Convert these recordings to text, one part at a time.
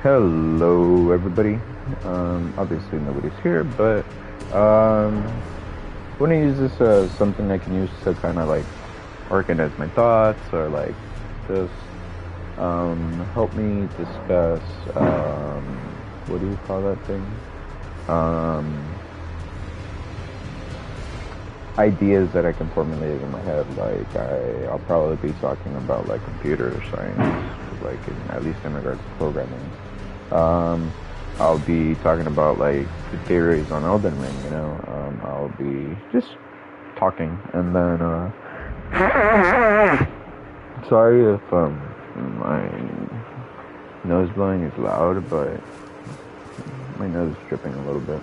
Hello, everybody. Obviously nobody's here, but I want to use this as something I can use to kind of like organize my thoughts or like just help me discuss what do you call that thing? Ideas that I can formulate in my head. Like I'll probably be talking about like computer science, like at least in regards to programming. I'll be talking about like the theories on Elden Ring, I'll be just talking, and then sorry if my nose blowing is loud, but my nose is dripping a little bit.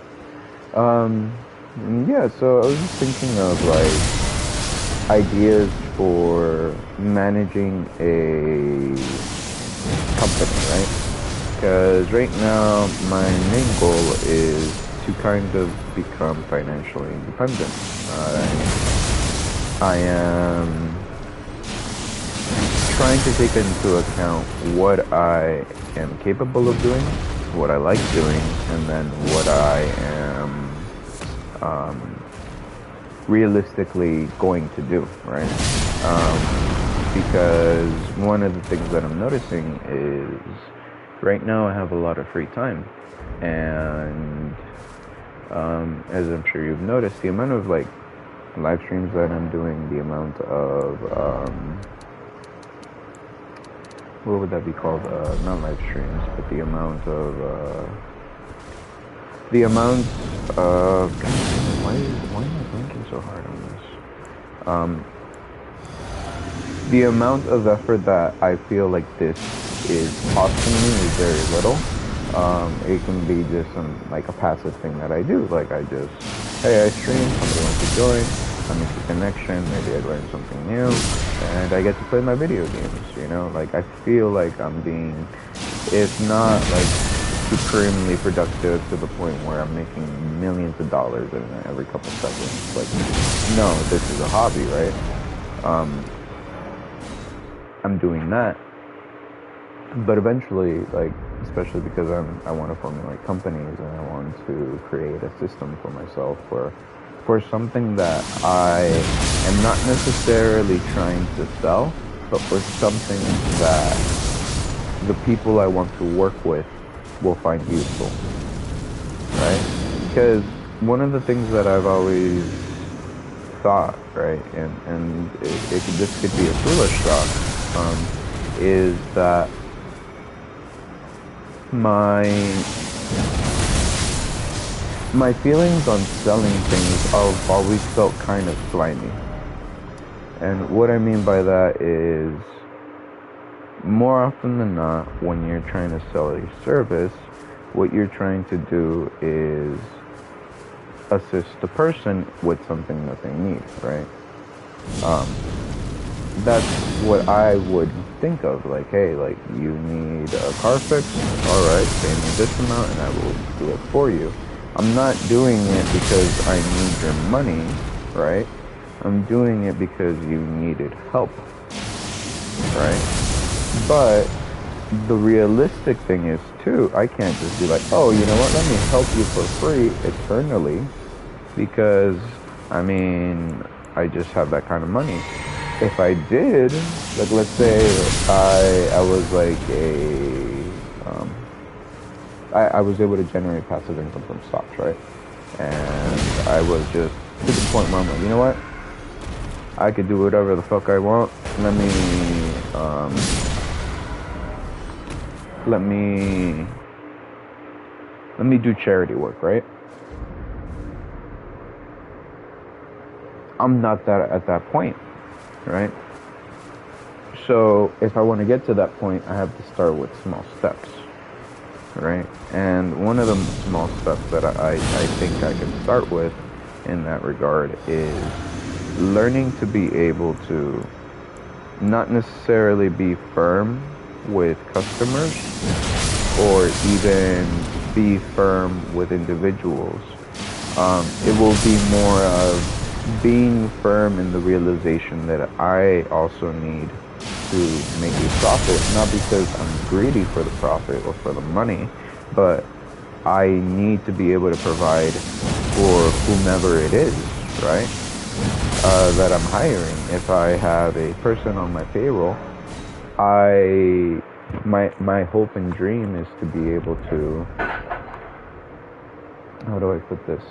Yeah, so I was just thinking of like ideas for managing a company, right? Because right now my main goal is to kind of become financially independent. I am trying to take into account what I am capable of doing, what I like doing, and then what I am realistically going to do, right? Because one of the things that I'm noticing is right now I have a lot of free time, and as I'm sure you've noticed, the amount of like live streams that I'm doing, the amount of what would that be called? Not live streams, but the amount of God, why am I blinking so hard on this? The amount of effort that I feel like this is costing me is very little. It can be just like a passive thing that I do. Like I stream, somebody wants to join, I make a connection, maybe I learn something new, and I get to play my video games, Like I feel like I'm being, if not like supremely productive to the point where I'm making millions of dollars in every couple seconds. Like, no, this is a hobby, right? I'm doing that. But eventually, like, especially because I want to formulate companies and I want to create a system for myself for something that I am not necessarily trying to sell, but for something that the people I want to work with will find useful, right? Because one of the things that I've always thought, right, and this could be a foolish thought, is that my feelings on selling things have always felt kind of slimy. And what I mean by that is, more often than not, when you're trying to sell a service, what you're trying to do is assist the person with something that they need, right? That's what I would think of, like, hey, like, you need a car fix, alright, pay me this amount and I will do it for you. I'm not doing it because I need your money, right? I'm doing it because you needed help, right? But the realistic thing is, too, I can't just be like, oh, you know what, let me help you for free eternally, because, I mean, I just have that kind of money. If I did, like, let's say I was like I was able to generate passive income from stocks, right? And I was just to the point where I'm like, you know what? I could do whatever the fuck I want. Let me do charity work, right? I'm not at that point, right? So if I want to get to that point, I have to start with small steps, right? And one of the small steps that I think I can start with in that regard is learning to be able to not necessarily be firm with customers or even be firm with individuals. It will be more of being firm in the realization that I also need to make a profit, not because I'm greedy for the profit or for the money, but I need to be able to provide for whomever it is, right? That I'm hiring. If I have a person on my payroll, my hope and dream is to be able to, how do I put this?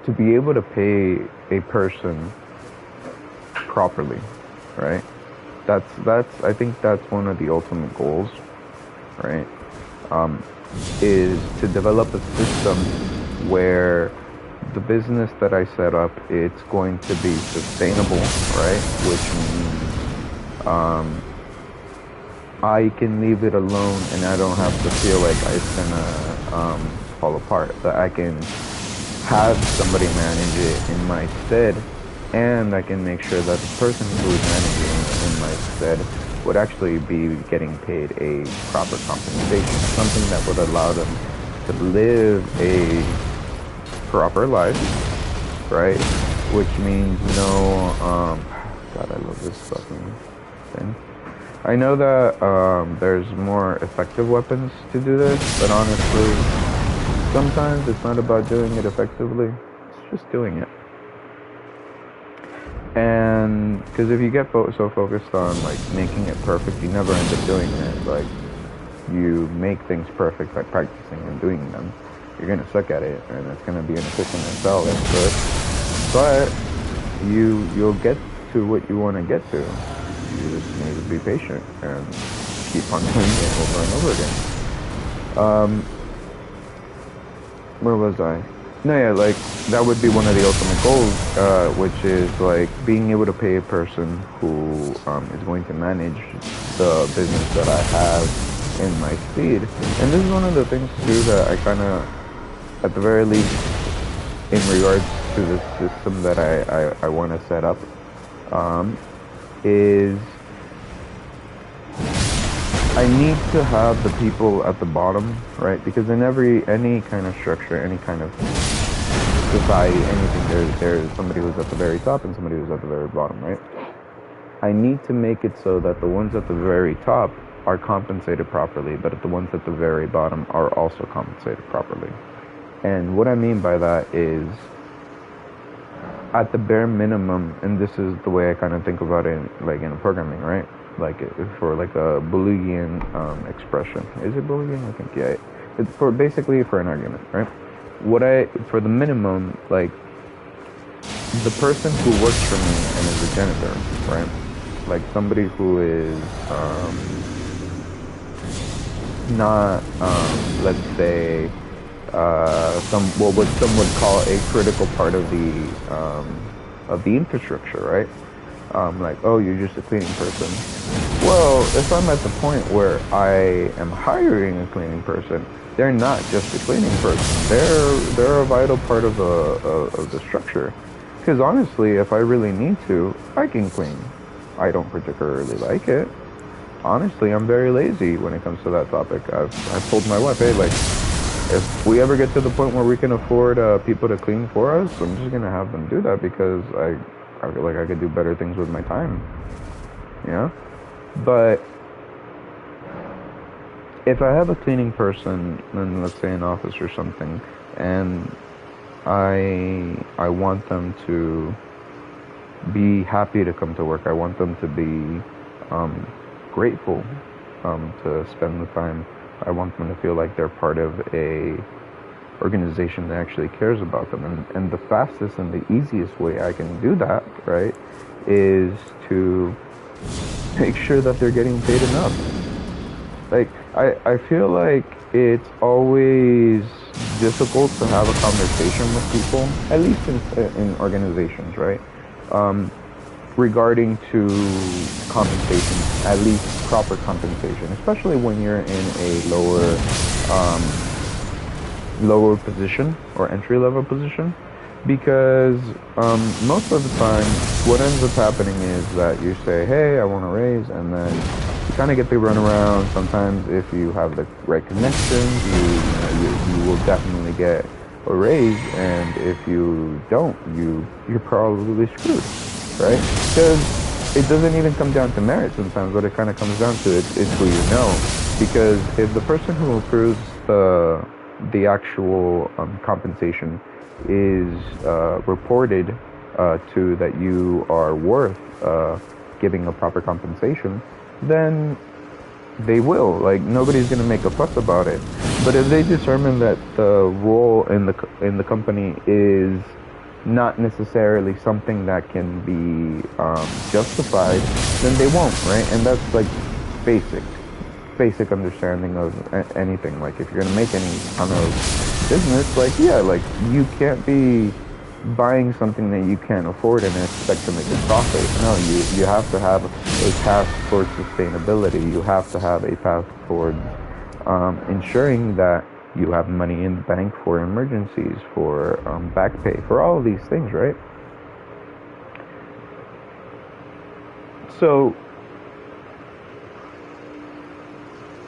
To be able to pay a person properly, right? I think that's one of the ultimate goals, right? Is to develop a system where the business that I set up, it's going to be sustainable, right? Which means I can leave it alone and I don't have to feel like it's gonna fall apart. That I can have somebody manage it in my stead, and I can make sure that the person who is managing in my stead would actually be getting paid a proper compensation, something that would allow them to live a proper life, right? Which means no, God, I love this fucking thing. I know that there's more effective weapons to do this, but honestly, sometimes it's not about doing it effectively, it's just doing it. And because if you get so focused on like making it perfect, you never end up doing it. Like, you make things perfect by practicing and doing them, you're gonna suck at it, and it's gonna be inefficient as hell. But you'll get to what you want to get to. You just need to be patient and keep on doing it over and over again. Where was I? No, yeah, like, that would be one of the ultimate goals, which is, like, being able to pay a person who is going to manage the business that I have in my stead. And this is one of the things, too, that I kind of, at the very least, in regards to the system that I want to set up, is I need to have the people at the bottom, right? Because in any kind of structure, any kind of society, anything, there's somebody who's at the very top and somebody who's at the very bottom, right? I need to make it so that the ones at the very top are compensated properly, but the ones at the very bottom are also compensated properly. And what I mean by that is, at the bare minimum, and this is the way I kind of think about it, like in programming, right? Like for like a Boolean expression. Is it Boolean? I think, yeah. It's for basically for an argument, right? For the minimum, like, the person who works for me and is a janitor, right? Like somebody who is not, let's say, what some would call a critical part of the infrastructure, right? Like, oh, you're just a cleaning person. Well, if I'm at the point where I am hiring a cleaning person, they're not just a cleaning person. They're a vital part of the structure. Because honestly, if I really need to, I can clean. I don't particularly like it. Honestly, I'm very lazy when it comes to that topic. I've told my wife, hey, like, if we ever get to the point where we can afford people to clean for us, I'm just gonna have them do that, because I feel like I could do better things with my time. Yeah? But if I have a cleaning person in, let's say, an office or something, and I want them to be happy to come to work, I want them to be grateful to spend the time, I want them to feel like they're part of a organization that actually cares about them. And the fastest and the easiest way I can do that, right, is to make sure that they're getting paid enough. Like, I feel like it's always difficult to have a conversation with people, at least in organizations, right? Regarding to compensation, at least proper compensation, especially when you're in a lower position or entry-level position, because most of the time what ends up happening is that you say, hey, I want a raise, and then you kind of get the runaround. Sometimes if you have the right connections, you will definitely get a raise, and if you don't, you're probably screwed, right? Because it doesn't even come down to merit sometimes. What it kind of comes down to is who you know. Because if the person who approves the actual compensation is reported to that you are worth giving a proper compensation, then they will. Like, nobody's gonna make a fuss about it. But if they determine that the role in the company is not necessarily something that can be justified, then they won't, right? And that's like basic understanding of anything. Like, if you're gonna make any kind of business, like, yeah, like, you can't be buying something that you can't afford and expect to make a profit. No, you have to have a path towards sustainability. You have to have a path towards ensuring that you have money in the bank for emergencies, for back pay, for all of these things, right? So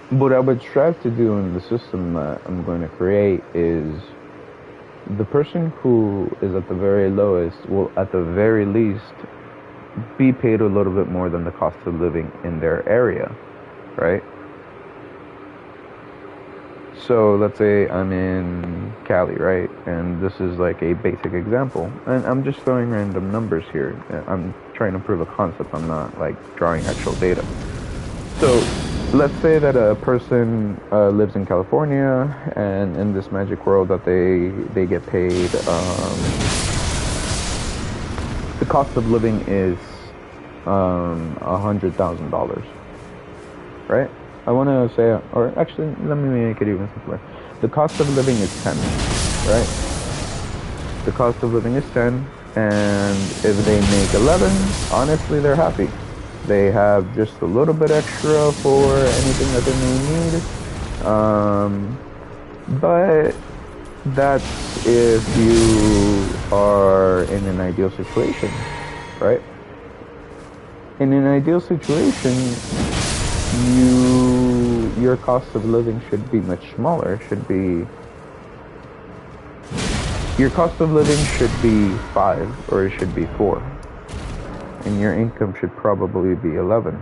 what I would strive to do in the system that I'm going to create is the person who is at the very lowest will, at the very least, be paid a little bit more than the cost of living in their area, right? So let's say I'm in Cali, right? And this is like a basic example. And I'm just throwing random numbers here. I'm trying to prove a concept. I'm not like drawing actual data. So let's say that a person lives in California, and in this magic world that they get paid, the cost of living is $100,000, right? I want to say, or actually, let me make it even simpler. The cost of living is 10, right? The cost of living is 10, and if they make 11, honestly, they're happy. They have just a little bit extra for anything that they may need. But that's if you are in an ideal situation, right? In an ideal situation, your cost of living should be much smaller. Your cost of living should be 5, or it should be 4. And your income should probably be 11.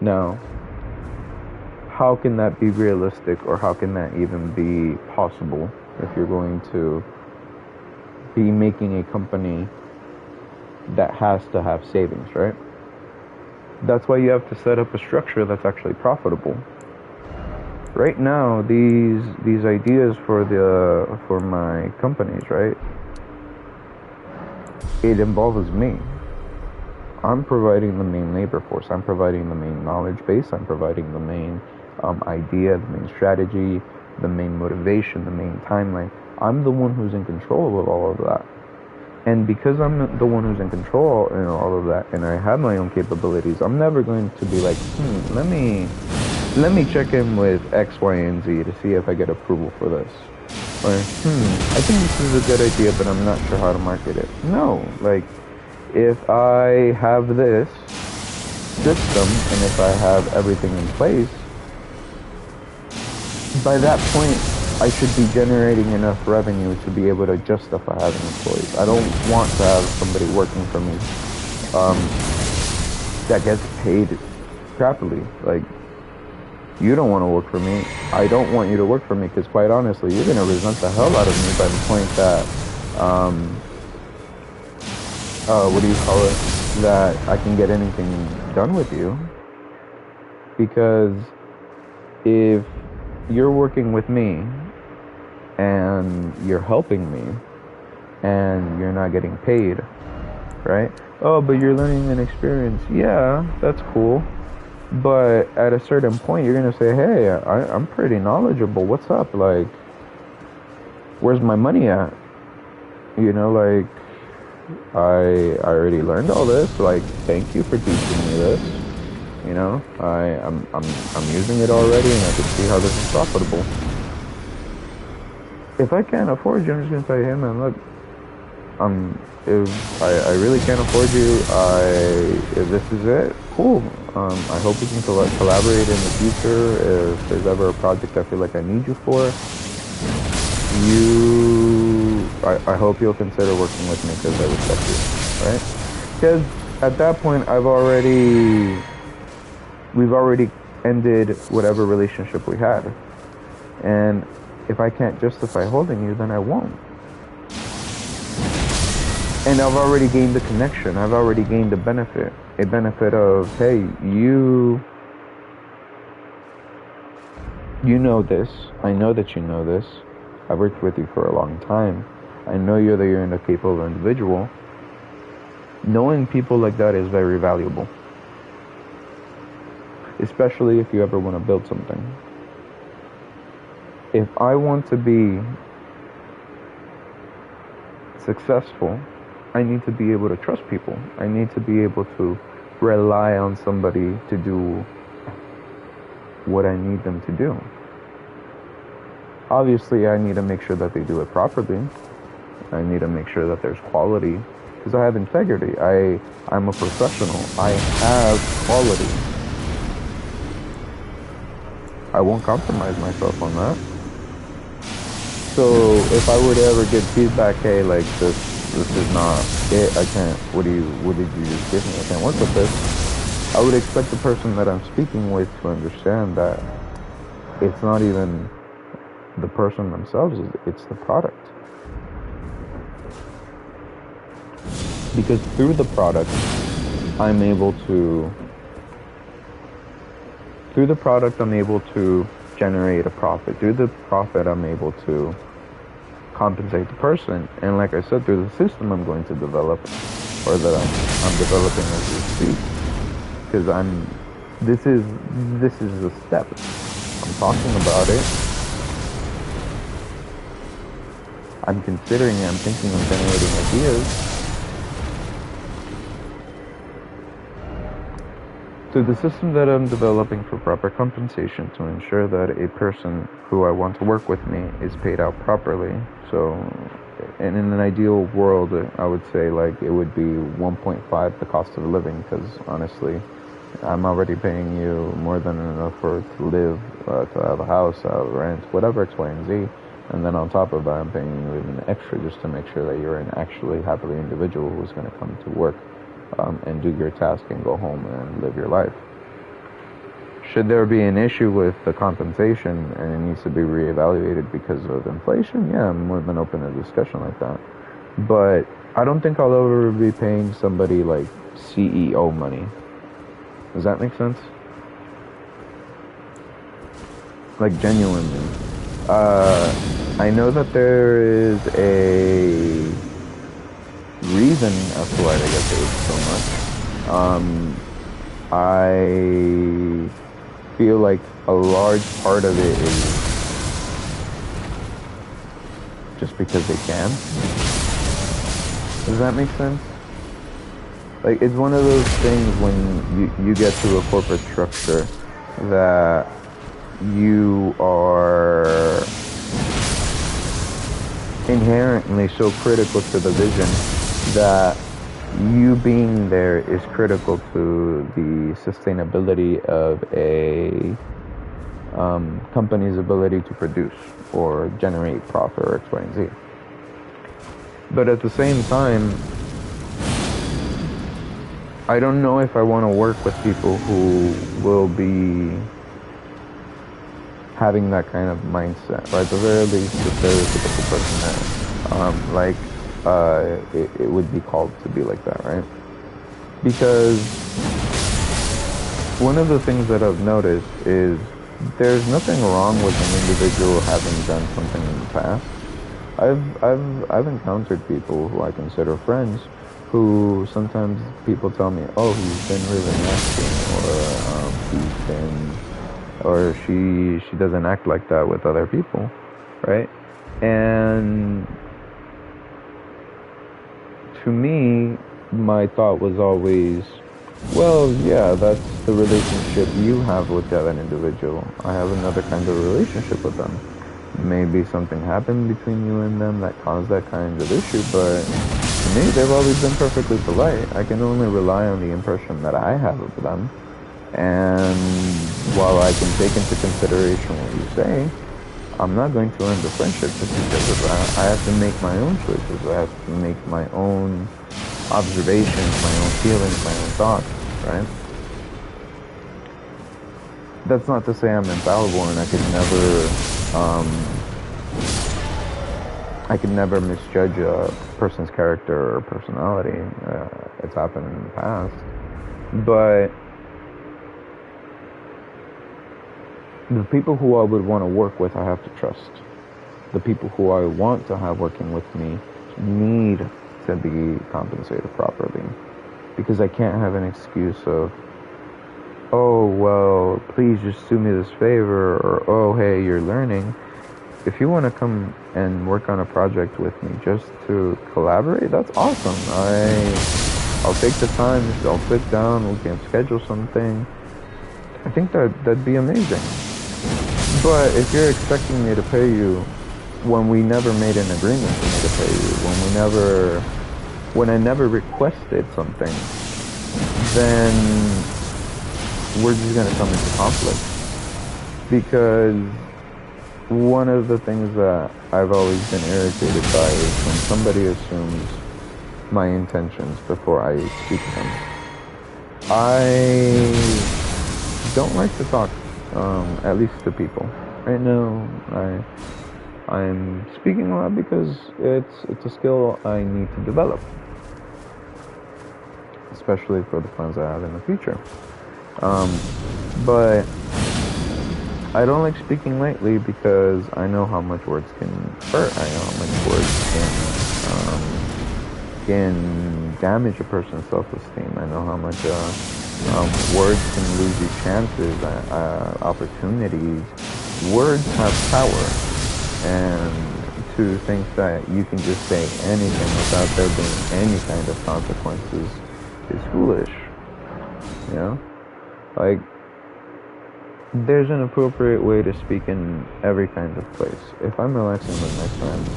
Now, how can that be realistic, or how can that even be possible if you're going to be making a company that has to have savings, right? That's why you have to set up a structure that's actually profitable. Right now, these ideas for my companies, right? It involves me. I'm providing the main labor force. I'm providing the main knowledge base. I'm providing the main idea, the main strategy, the main motivation, the main timeline. I'm the one who's in control of all of that. And because I'm the one who's in control and all of that, and I have my own capabilities, I'm never going to be like, let me check in with X, Y, and Z to see if I get approval for this. Or, I think this is a good idea, but I'm not sure how to market it. No, like, if I have this system, and if I have everything in place, by that point, I should be generating enough revenue to be able to justify having employees. I don't want to have somebody working for me that gets paid crappily. Like, you don't want to work for me. I don't want you to work for me, because quite honestly, you're going to resent the hell out of me by the point that, that I can get anything done with you. Because if you're working with me and you're helping me and you're not getting paid, right? Oh, but you're learning an experience. Yeah, that's cool. But at a certain point, you're going to say, hey, I'm pretty knowledgeable. What's up? Like, where's my money at? You know, like, I already learned all this. Like, thank you for teaching me this. You know, I'm using it already, and I can see how this is profitable. If I can't afford you, I'm just gonna tell you, hey man, look, if I really can't afford you, if this is it, cool. I hope we can collaborate in the future. If there's ever a project I feel like I need you for, I hope you'll consider working with me, because I respect you, right? Because at that point, we've already ended whatever relationship we had. And if I can't justify holding you, then I won't. And I've already gained the connection. I've already gained a benefit of, hey, you know this. I know that you know this. I've worked with you for a long time. I know you're a capable individual. Knowing people like that is very valuable, especially if you ever want to build something. If I want to be successful, I need to be able to trust people. I need to be able to rely on somebody to do what I need them to do. Obviously, I need to make sure that they do it properly. I need to make sure that there's quality, because I have integrity. I'm a professional. I have quality. I won't compromise myself on that. So if I were to ever get feedback, hey, like this is not it, I can't, what did you just give me? I can't work with this. I would expect the person that I'm speaking with to understand that it's not even the person themselves, it's the product. Because through the product, I'm able to generate a profit. Through the profit, I'm able to compensate the person. And like I said, through the system I'm going to develop, or that I'm developing as we speak, because this is a step. I'm talking about it. I'm considering it. I'm thinking of generating ideas. Through the system that I'm developing for proper compensation to ensure that a person who I want to work with me is paid out properly. So, and in an ideal world, I would say like it would be 1.5 the cost of living, because honestly, I'm already paying you more than enough to live, to have a house, have rent, whatever X, Y, and Z. And then on top of that, I'm paying you even extra just to make sure that you're an actually happy individual who's going to come to work and do your task and go home and live your life. Should there be an issue with the compensation and it needs to be reevaluated because of inflation, yeah, I'm more than open to a discussion like that. But I don't think I'll ever be paying somebody like CEO money. Does that make sense? Like genuinely. I know that there is a reason as to why they get paid so much. I feel like a large part of it is just because they can. Does that make sense? Like, it's one of those things when you get to a corporate structure that you are inherently so critical to the vision that you being there is critical to the sustainability of a company's ability to produce or generate profit or X, Y, and Z. But at the same time, I don't know if I want to work with people who will be having that kind of mindset, or at the very least, the stereotypical person that, it would be called to be like that, right? Because one of the things that I've noticed is there's nothing wrong with an individual having done something in the past. I've encountered people who I consider friends who sometimes people tell me, oh, he's been really nasty, or she doesn't act like that with other people, right? And to me, my thought was always, well, yeah, that's the relationship you have with that individual. I have another kind of relationship with them. Maybe something happened between you and them that caused that kind of issue, but to me, they've always been perfectly polite. I can only rely on the impression that I have of them. And while I can take into consideration what you say, I'm not going to end the friendship just because of that. I have to make my own choices. I have to make my own observations, my own feelings, my own thoughts, right? That's not to say I'm infallible and I could never misjudge a person's character or personality. It's happened in the past. But the people who I would want to work with, I have to trust. The people who I want to have working with me need to be compensated properly. Because I can't have an excuse of, oh, well, please just do me this favor, or, oh, hey, you're learning. If you want to come and work on a project with me just to collaborate, that's awesome. I'll take the time, I'll sit down, we can schedule something. I think that'd be amazing. But if you're expecting me to pay you when we never made an agreement for me to pay you, when I never requested something, then we're just going to come into conflict. Because one of the things that I've always been irritated by is when somebody assumes my intentions before I speak them. I don't like to talk, at least to people. Right now, I'm speaking a lot because it's a skill I need to develop, especially for the plans I have in the future. But I don't like speaking lightly because I know how much words can hurt. I know how much words can damage a person's self-esteem. I know how much words can lose you chances, opportunities. Words have power, and to think that you can just say anything without there being any kind of consequences is foolish. You know? Like, there's an appropriate way to speak in every kind of place. If I'm relaxing with my friends,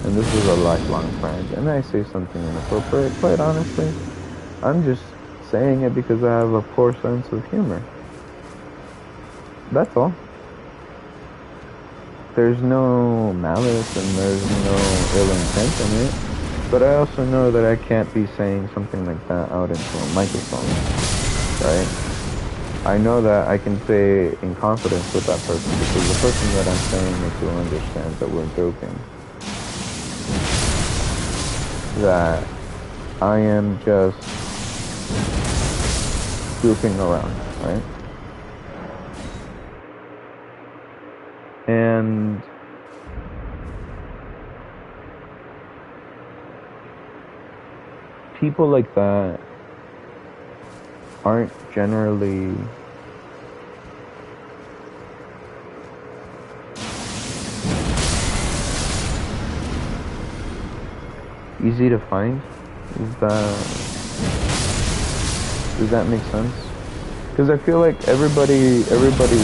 and this is a lifelong friend, and I say something inappropriate, quite honestly, I'm just saying it because I have a poor sense of humor. That's all. There's no malice and there's no ill intent in it, but I also know that I can't be saying something like that out into a microphone, right? I know that I can say in confidence with that person because the person that I'm saying it to understands that we're joking. That I am just goofing around, right? And people like that aren't generally easy to find. Does that make sense? Because I feel like everybody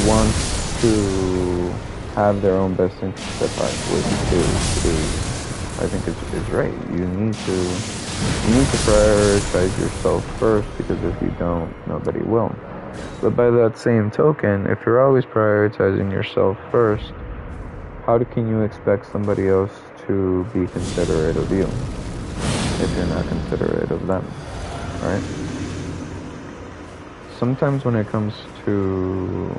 wants to have their own best interest at heart, which is I think is right. You need to prioritize yourself first, because if you don't, nobody will. But by that same token, if you're always prioritizing yourself first, how can you expect somebody else to be considerate of you if you're not considerate of them, right? Sometimes when it comes to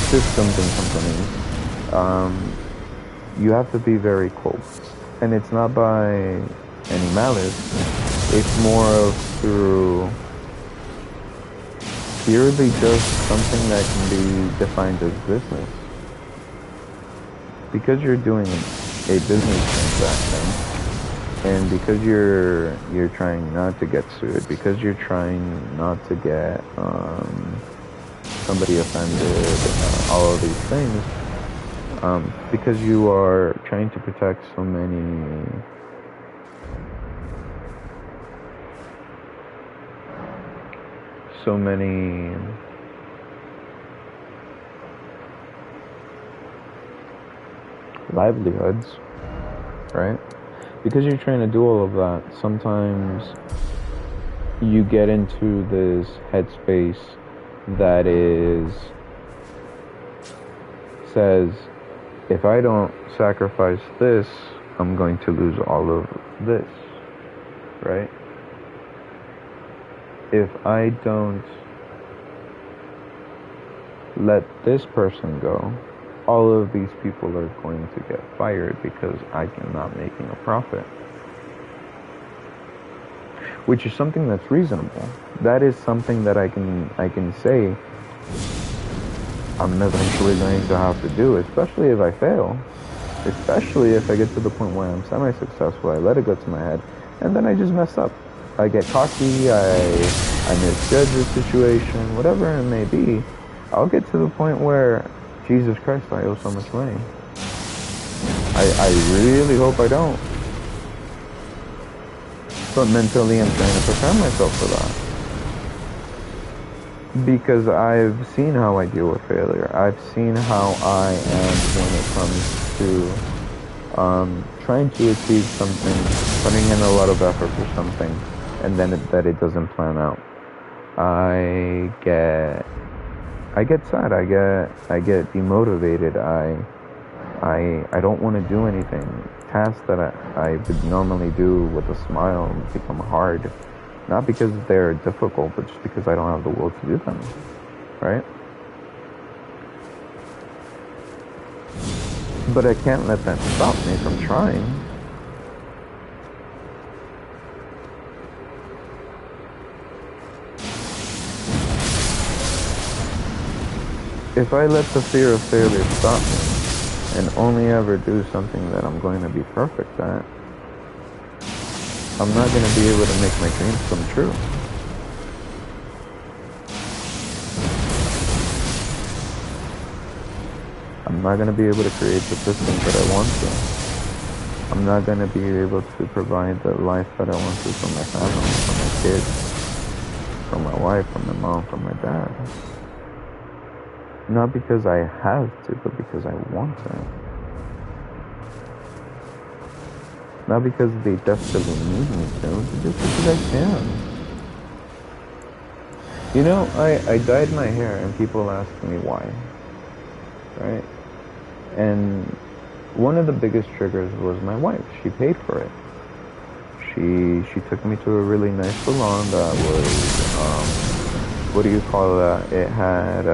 systems and companies, you have to be very close. And it's not by any malice, it's more of through purely just something that can be defined as business. Because you're doing a business transaction, and because you're trying not to get sued, because you're trying not to get somebody offended, all of these things, because you are trying to protect so many livelihoods, right? Because you're trying to do all of that, sometimes you get into this headspace that says, if I don't sacrifice this, I'm going to lose all of this, right? If I don't let this person go, all of these people are going to get fired because I am not making a profit. Which is something that's reasonable. That is something that I can say I'm eventually going to have to do, especially if I fail. Especially if I get to the point where I'm semi-successful, I let it go to my head, and then I just mess up. I get cocky, I misjudge the situation, whatever it may be. I'll get to the point where, Jesus Christ, I owe so much money. I really hope I don't. But mentally I'm trying to prepare myself for that. Because I've seen how I deal with failure. I've seen how I am when it comes to trying to achieve something, putting in a lot of effort for something, and then that it doesn't plan out. I get sad. I get demotivated. I don't want to do anything. Tasks that I would normally do with a smile become hard. Not because they're difficult, but just because I don't have the will to do them. Right? But I can't let that stop me from trying. If I let the fear of failure stop me and only ever do something that I'm going to be perfect at, I'm not going to be able to make my dreams come true. I'm not going to be able to create the systems that I want to. I'm not going to be able to provide the life that I want to for my family, for my kids, for my wife, for my mom, for my dad. Not because I have to, but because I want to. Not because they desperately need me to, but just because I can. You know, I dyed my hair and people ask me why. Right? And one of the biggest triggers was my wife. She paid for it. She took me to a really nice salon that was, what do you call that? It had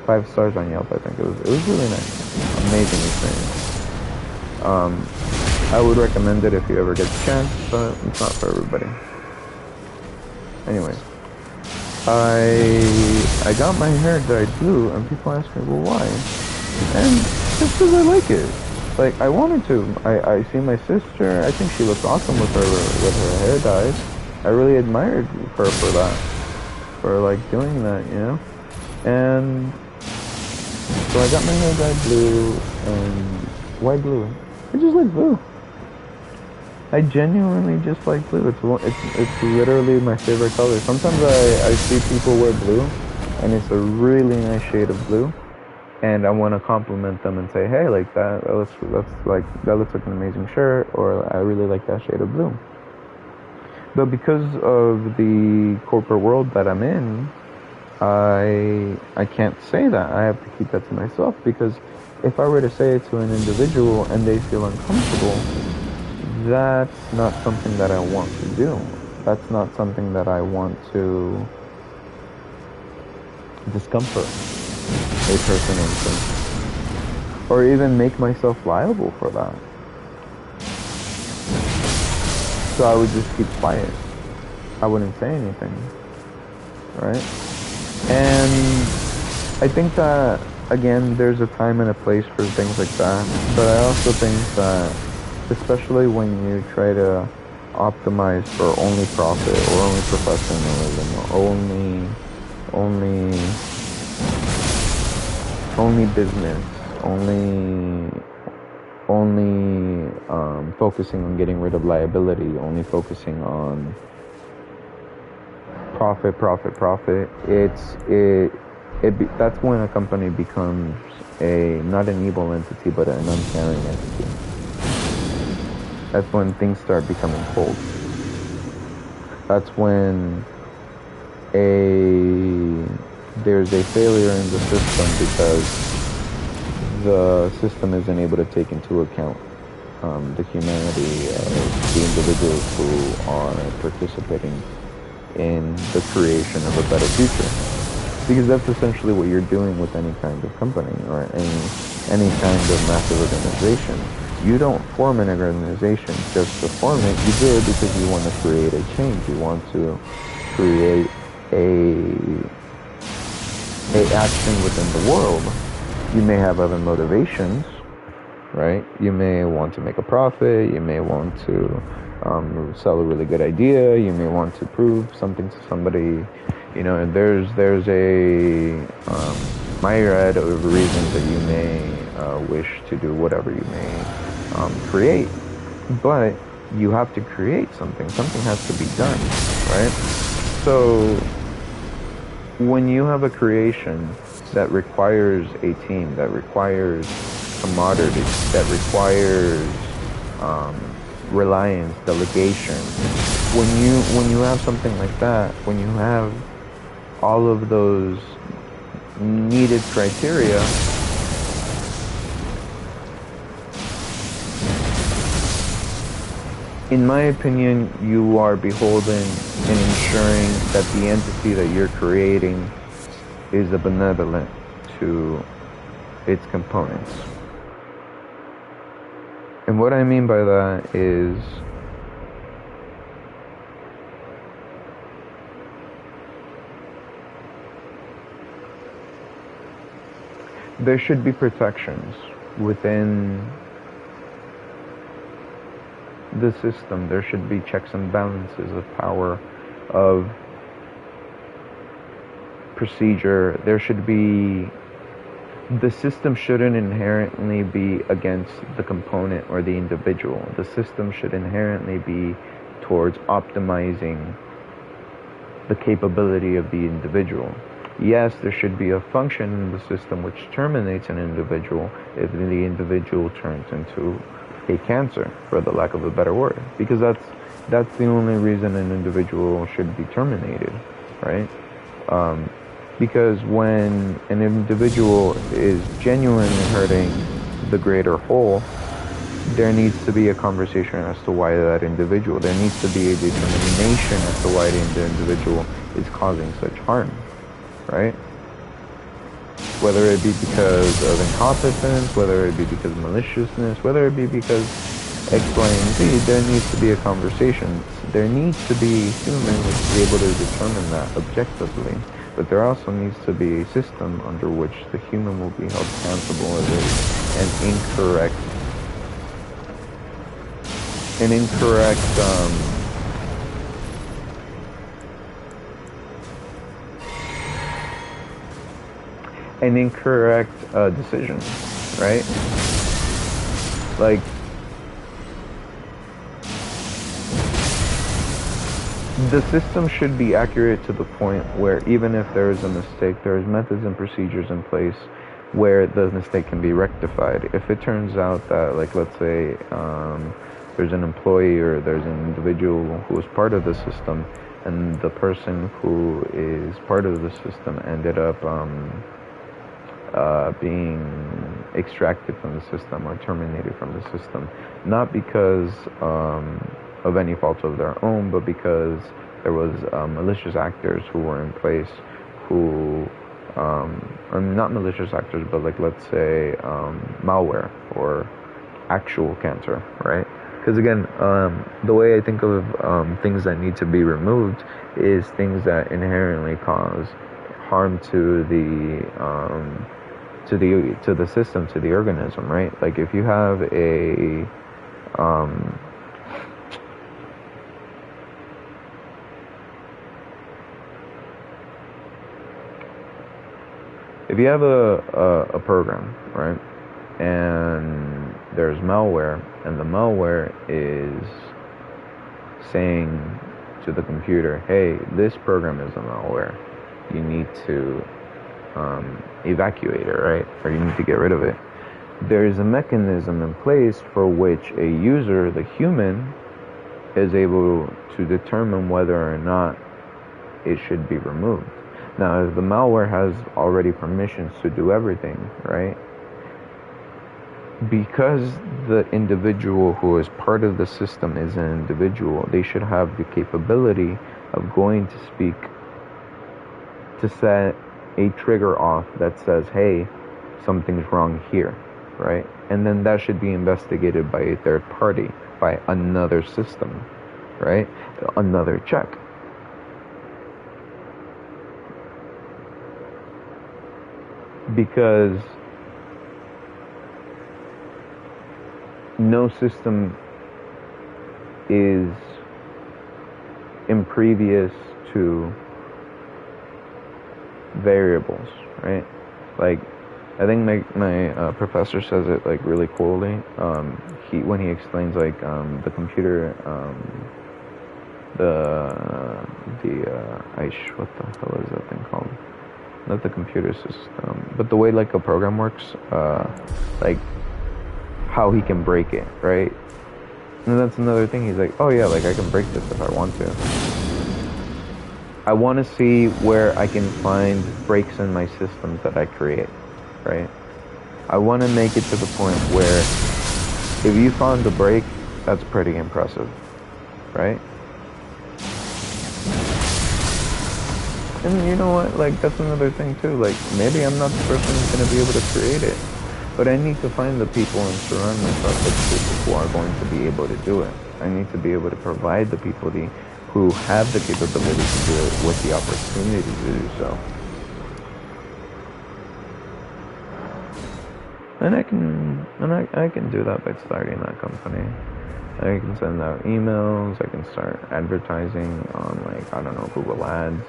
5 stars on Yelp, I think. It was really nice. Amazing experience. I would recommend it if you ever get the chance, but it's not for everybody. Anyways, I got my hair dyed blue, and people ask me, well, why? And just because I like it. Like, I wanted to. I see my sister. I think she looks awesome with her hair dyed. I really admired her for that, for like doing that, you know. And so I got my hair dyed blue. And why blue? I just like blue. I genuinely just like blue. It's literally my favorite color. Sometimes I see people wear blue, and it's a really nice shade of blue, and I want to compliment them and say, hey, like that looks like an amazing shirt, or I really like that shade of blue. But because of the corporate world that I'm in, I can't say that. I have to keep that to myself, because if I were to say it to an individual and they feel uncomfortable, that's not something that I want to do. That's not something that I want to discomfort a person into, or even make myself liable for that. So I would just keep quiet. I wouldn't say anything, right? And I think that, again, there's a time and a place for things like that, but I also think that, especially when you try to optimize for only profit or only professionalism or only business, only focusing on getting rid of liability, only focusing on profit, that's when a company becomes not an evil entity, but an uncaring entity. That's when things start becoming cold. That's when there's a failure in the system because the system isn't able to take into account the humanity of the individuals who are participating in the creation of a better future. Because that's essentially what you're doing with any kind of company or any kind of massive organization. You don't form an organization just to form it. You do it because you want to create a change. You want to create a action within the world. You may have other motivations, right? You may want to make a profit. You may want to sell a really good idea. You may want to prove something to somebody. You know, there's a myriad of reasons that you may wish to do whatever you may create. But you have to create something. Something has to be done, right? So when you have a creation that requires a team, that requires camaraderie, that requires reliance, delegation, when you have something like that, when you have all of those needed criteria, in my opinion, you are beholden in ensuring that the entity that you're creating is benevolent to its components. And what I mean by that is there should be protections within the system. There should be checks and balances of power, of procedure. There should be, the system shouldn't inherently be against the component or the individual. The system should inherently be towards optimizing the capability of the individual. Yes, there should be a function in the system which terminates an individual if the individual turns into a cancer, for the lack of a better word, because that's the only reason an individual should be terminated, right? Because when an individual is genuinely hurting the greater whole, there needs to be a conversation as to why that individual, there needs to be a determination as to why the individual is causing such harm, right? Whether it be because of incompetence, whether it be because of maliciousness, whether it be because X, Y, and Z, there needs to be a conversation. There needs to be humans to be able to determine that objectively. But there also needs to be a system under which the human will be held accountable as an incorrect decision, right? Like, the system should be accurate to the point where even if there is a mistake, there's methods and procedures in place where the mistake can be rectified. If it turns out that, like, let's say there's an employee or there's an individual who is part of the system, and the person who is part of the system ended up being extracted from the system or terminated from the system, not because of any fault of their own, but because there was malicious actors who were in place who, or not malicious actors, but like, let's say malware or actual cancer, right? Because again, the way I think of things that need to be removed is things that inherently cause harm to the system, to the organism, right? Like if you have a program, right, and there's malware, and the malware is saying to the computer, hey, this program is a malware, you need to evacuate it, right, or you need to get rid of it. There is a mechanism in place for which a user, the human, is able to determine whether or not it should be removed. Now, if the malware has already permissions to do everything, right, because the individual who is part of the system is an individual, they should have the capability of going to speak to set a trigger off that says, hey, something's wrong here, right? And then that should be investigated by a third party, by another system, right? Another check. Because no system is impervious to variables, right? Like, I think my professor says it like really coolly. When he explains like the computer, what the hell is that thing called? Not the computer system, but the way like a program works, like how he can break it, right? And that's another thing. He's like, oh yeah, like I can break this if I want to. I want to see where I can find breaks in my systems that I create, right? I want to make it to the point where if you found a break, that's pretty impressive, right? And you know what, like that's another thing too, like maybe I'm not the person who's going to be able to create it, but I need to find the people and surround myself with people who are going to be able to do it. I need to be able to provide the people who have the capability to do it with the opportunity to do so. And I can do that by starting that company. I can send out emails, I can start advertising on like, I don't know, Google Ads.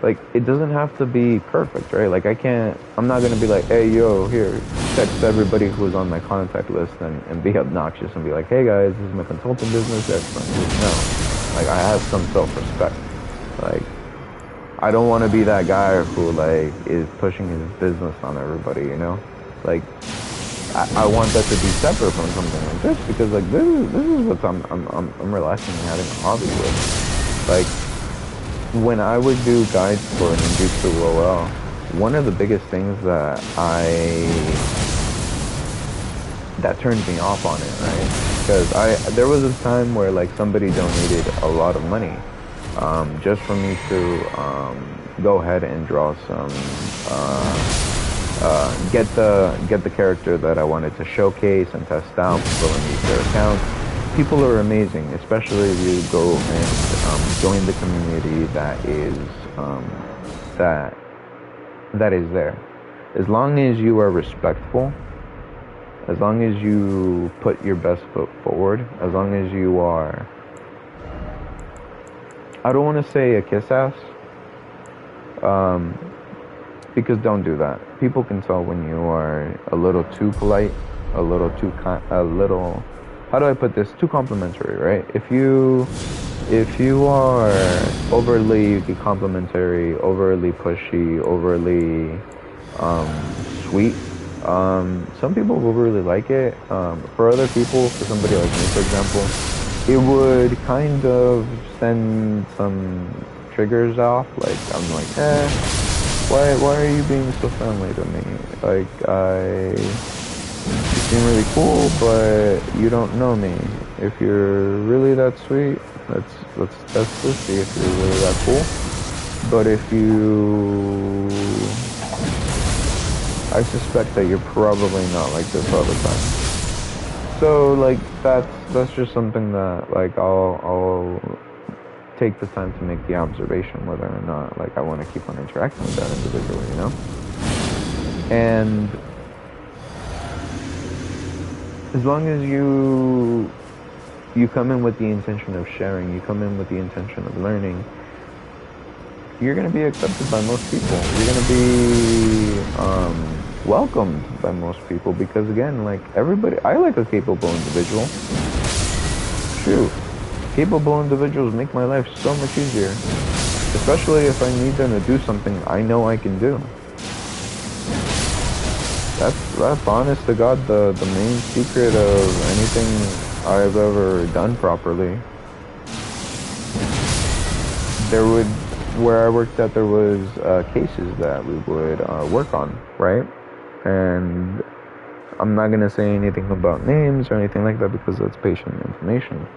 Like, it doesn't have to be perfect, right? Like, I'm not going to be like, hey, yo, here, text everybody who's on my contact list and be obnoxious and be like, hey, guys, this is my consulting business. No. Like, I have some self-respect. Like, I don't want to be that guy who, like, is pushing his business on everybody, you know? Like, I want that to be separate from something like this because, like, this is what I'm relaxing and having a hobby with. Like, when I would do guides for ninjutsu OL, one of the biggest things that turns me off on it, right? Because there was a time where like somebody donated a lot of money, just for me to go ahead and draw some, get the character that I wanted to showcase and test out. People use their accounts. People are amazing, especially if you go and join the community that is there. As long as you are respectful, as long as you put your best foot forward, as long as you are, I don't want to say a kiss ass, because don't do that. People can tell when you are a little too polite, a little, how do I put this? Too complimentary, right? If you are overly complimentary, overly pushy, overly sweet, some people will really like it. For other people, for somebody like me, for example, it would kind of send some triggers off. Like, I'm like, why are you being so friendly to me? Like, you seem really cool, but you don't know me. If you're really that sweet, let's test to see if you're really that cool. But if I suspect that you're probably not like this all the time. So like that's just something that like I'll take the time to make the observation whether or not like I want to keep on interacting with that individual, you know? And as long as you come in with the intention of sharing, you come in with the intention of learning, you're going to be accepted by most people. You're going to be welcomed by most people because, again, like everybody, I like a capable individual. Shoot, capable individuals make my life so much easier, especially if I need them to do something I know I can do. That's honest to God the main secret of anything I've ever done properly. Where I worked at, there was cases that we would work on, right? And I'm not going to say anything about names or anything like that because that's patient information.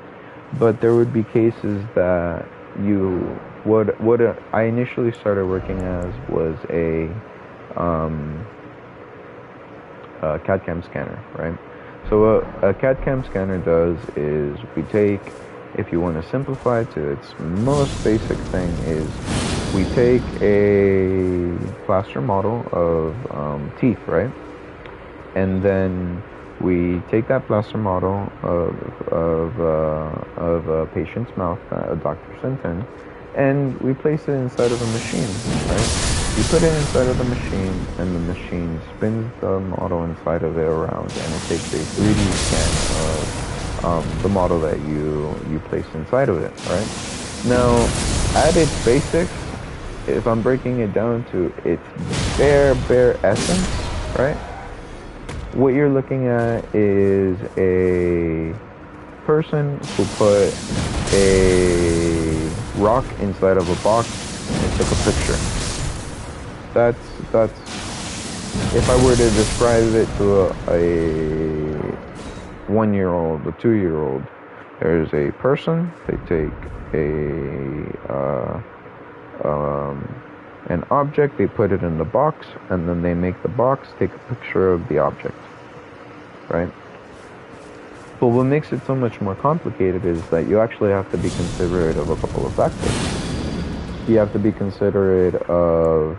But there would be cases that what I initially started working as was a CAD/CAM scanner, right? So a CAD/CAM scanner does is we take, if you want to simplify to its most basic thing, is we take a plaster model of teeth, right? And then we take that plaster model of a patient's mouth that a doctor sent in, and we place it inside of a machine, right? You put it inside of the machine, and the machine spins the model inside of it around, and it takes a 3D scan of the model that you placed inside of it, right? Now, at its basics, if I'm breaking it down to its bare essence, right? What you're looking at is a person who put a rock inside of a box and took a picture. That's if I were to describe it to a 1-year-old, a 2-year-old, there's a person, they take an object, they put it in the box, and then they make the box take a picture of the object, right? But what makes it so much more complicated is that you actually have to be considerate of a couple of factors. You have to be considerate of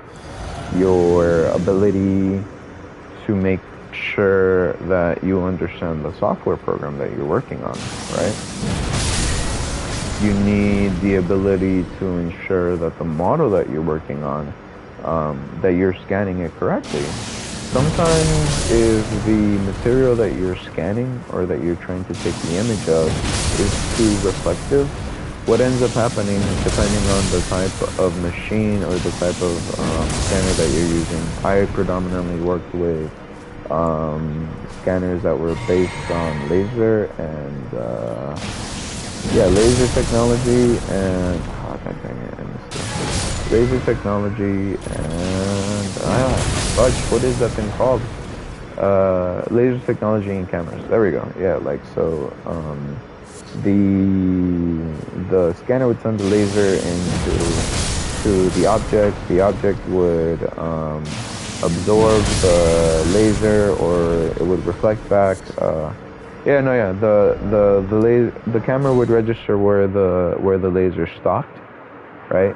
your ability to make sure that you understand the software program that you're working on, right? You need the ability to ensure that the model that you're working on, that you're scanning it correctly. Sometimes if the material that you're scanning or that you're trying to take the image of is too reflective, what ends up happening, depending on the type of machine or the type of scanner that you're using, I predominantly worked with scanners that were based on laser and laser technology and laser technology and fudge, what is that thing called? Laser technology and cameras. There we go. Yeah, like so. The scanner would send the laser into the object. The object would absorb the laser, or it would reflect back. The camera would register where the laser stopped, right?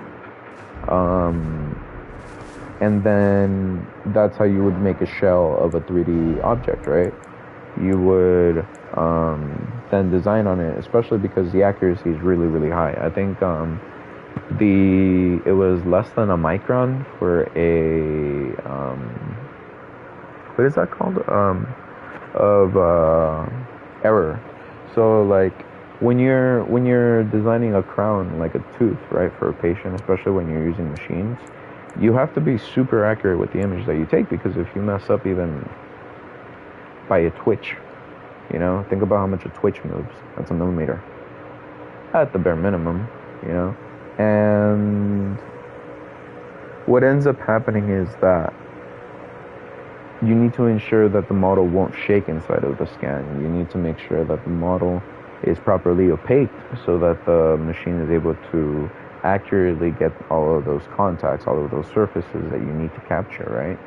And then that's how you would make a shell of a 3D object, right? You would then design on it, especially because the accuracy is really, really high. I think it was less than a micron for a what is that called? Of error. So like when you're designing a crown, like a tooth, right, for a patient, especially when you're using machines, you have to be super accurate with the image that you take, because if you mess up even by a twitch, you know, think about how much a twitch moves. That's a millimeter at the bare minimum, you know. And what ends up happening is that you need to ensure that the model won't shake inside of the scan. You need to make sure that the model is properly opaque so that the machine is able to accurately get all of those contacts, all of those surfaces that you need to capture, right?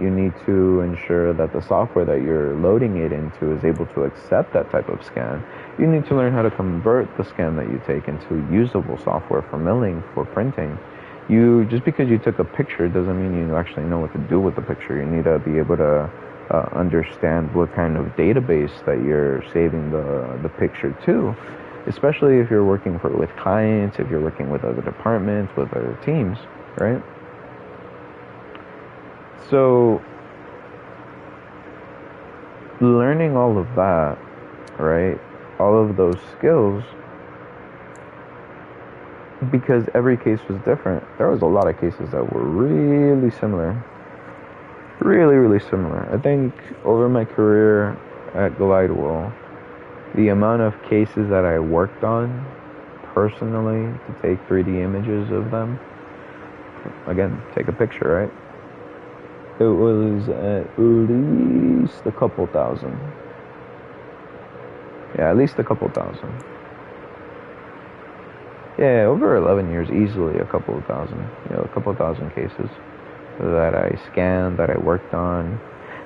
You need to ensure that the software that you're loading it into is able to accept that type of scan. You need to learn how to convert the scan that you take into usable software for milling, for printing. Just because you took a picture doesn't mean you actually know what to do with the picture. You need to be able to understand what kind of database that you're saving the picture to, especially if you're working with clients, if you're working with other departments, with other teams, right? So learning all of that, right, all of those skills, because every case was different. There was a lot of cases that were really similar. Really, really similar. I think over my career at Glidewell, the amount of cases that I worked on personally to take 3D images of them, again, take a picture, right? It was at least a couple thousand. Yeah, at least a couple thousand. Yeah, over 11 years, easily a couple of thousand. A couple of thousand cases that I scanned, that I worked on.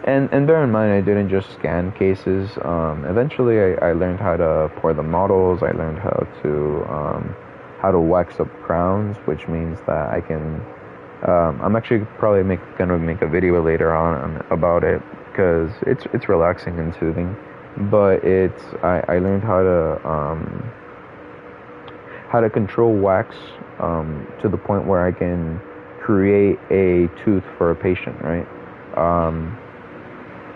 And bear in mind, I didn't just scan cases. Eventually, I learned how to pour the models. I learned how to wax up crowns, which means that I can. I'm actually probably gonna make a video later on about it because it's relaxing and soothing. But I learned how to control wax to the point where I can create a tooth for a patient, right?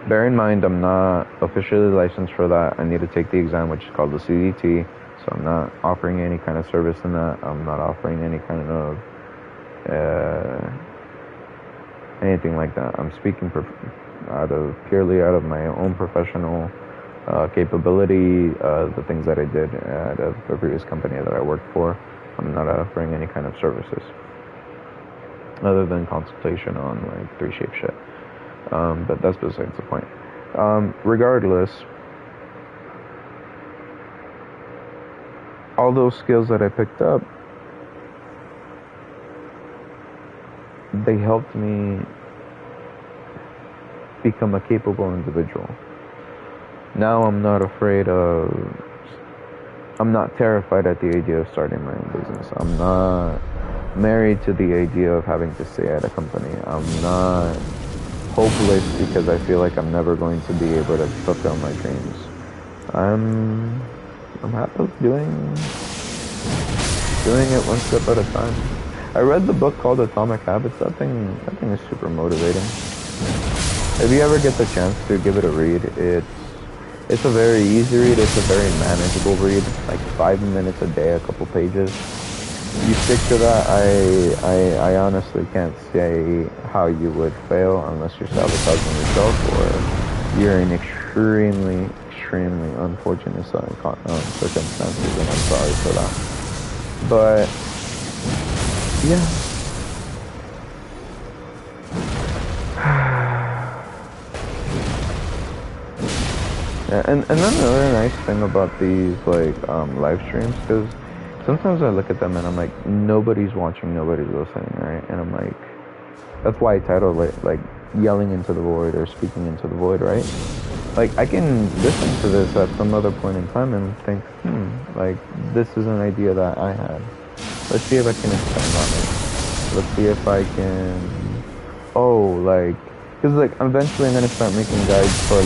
Bear in mind, I'm not officially licensed for that. I need to take the exam, which is called the CDT. So I'm not offering any kind of service in that. I'm not offering any kind of anything like that. I'm speaking purely out of my own professional capability, the things that I did at a previous company that I worked for. I'm not offering any kind of services other than consultation on like 3Shape shit. But that's besides the point. Regardless, all those skills that I picked up, they helped me become a capable individual. Now I'm not terrified at the idea of starting my own business. I'm not married to the idea of having to stay at a company. I'm not hopeless because I feel like I'm never going to be able to fulfill my dreams. I'm happy doing it one step at a time. I read the book called Atomic Habits. That thing is super motivating. If you ever get the chance to give it a read, it's a very easy read. It's a very manageable read. Like 5 minutes a day, a couple pages. You stick to that, I honestly can't say how you would fail unless you're sabotaging yourself or you're in extremely unfortunate circumstances, and I'm sorry for that. But yeah. And then another nice thing about these live streams, because sometimes I look at them and I'm like, nobody's watching, nobody's listening, right? And I'm like, that's why I titled it like yelling into the void or speaking into the void, right? Like I can listen to this at some other point in time and think, like this is an idea that I had. Let's see if I can expand on it. Let's see if I can, because eventually I'm gonna start making guides for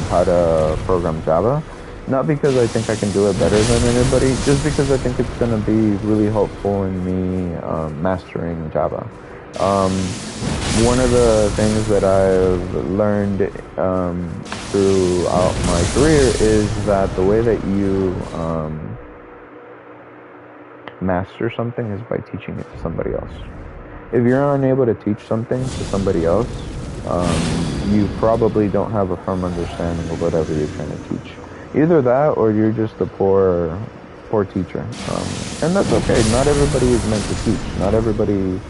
how to program Java. Not because I think I can do it better than anybody, just because I think it's gonna be really helpful in me mastering Java. One of the things that I've learned throughout my career is that the way that you master something is by teaching it to somebody else. If you're unable to teach something to somebody else, you probably don't have a firm understanding of whatever you're trying to teach. Either that, or you're just a poor teacher. And that's okay. Not everybody is meant to teach. Not everybody.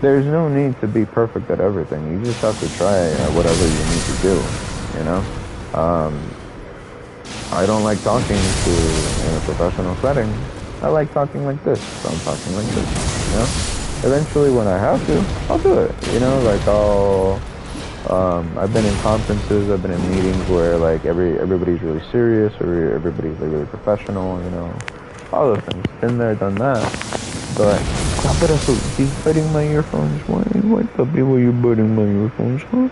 There's no need to be perfect at everything. You just have to try at whatever you need to do. You know. I don't like talking in a professional setting. I like talking like this, so I'm talking like this. You know. Eventually, when I have to, I'll do it. You know, I've been in conferences, I've been in meetings where everybody's really serious, or everybody's really professional, you know, all those things. Been there, done that. But he's biting my earphones. Why, puppy? Why you biting my earphones, huh?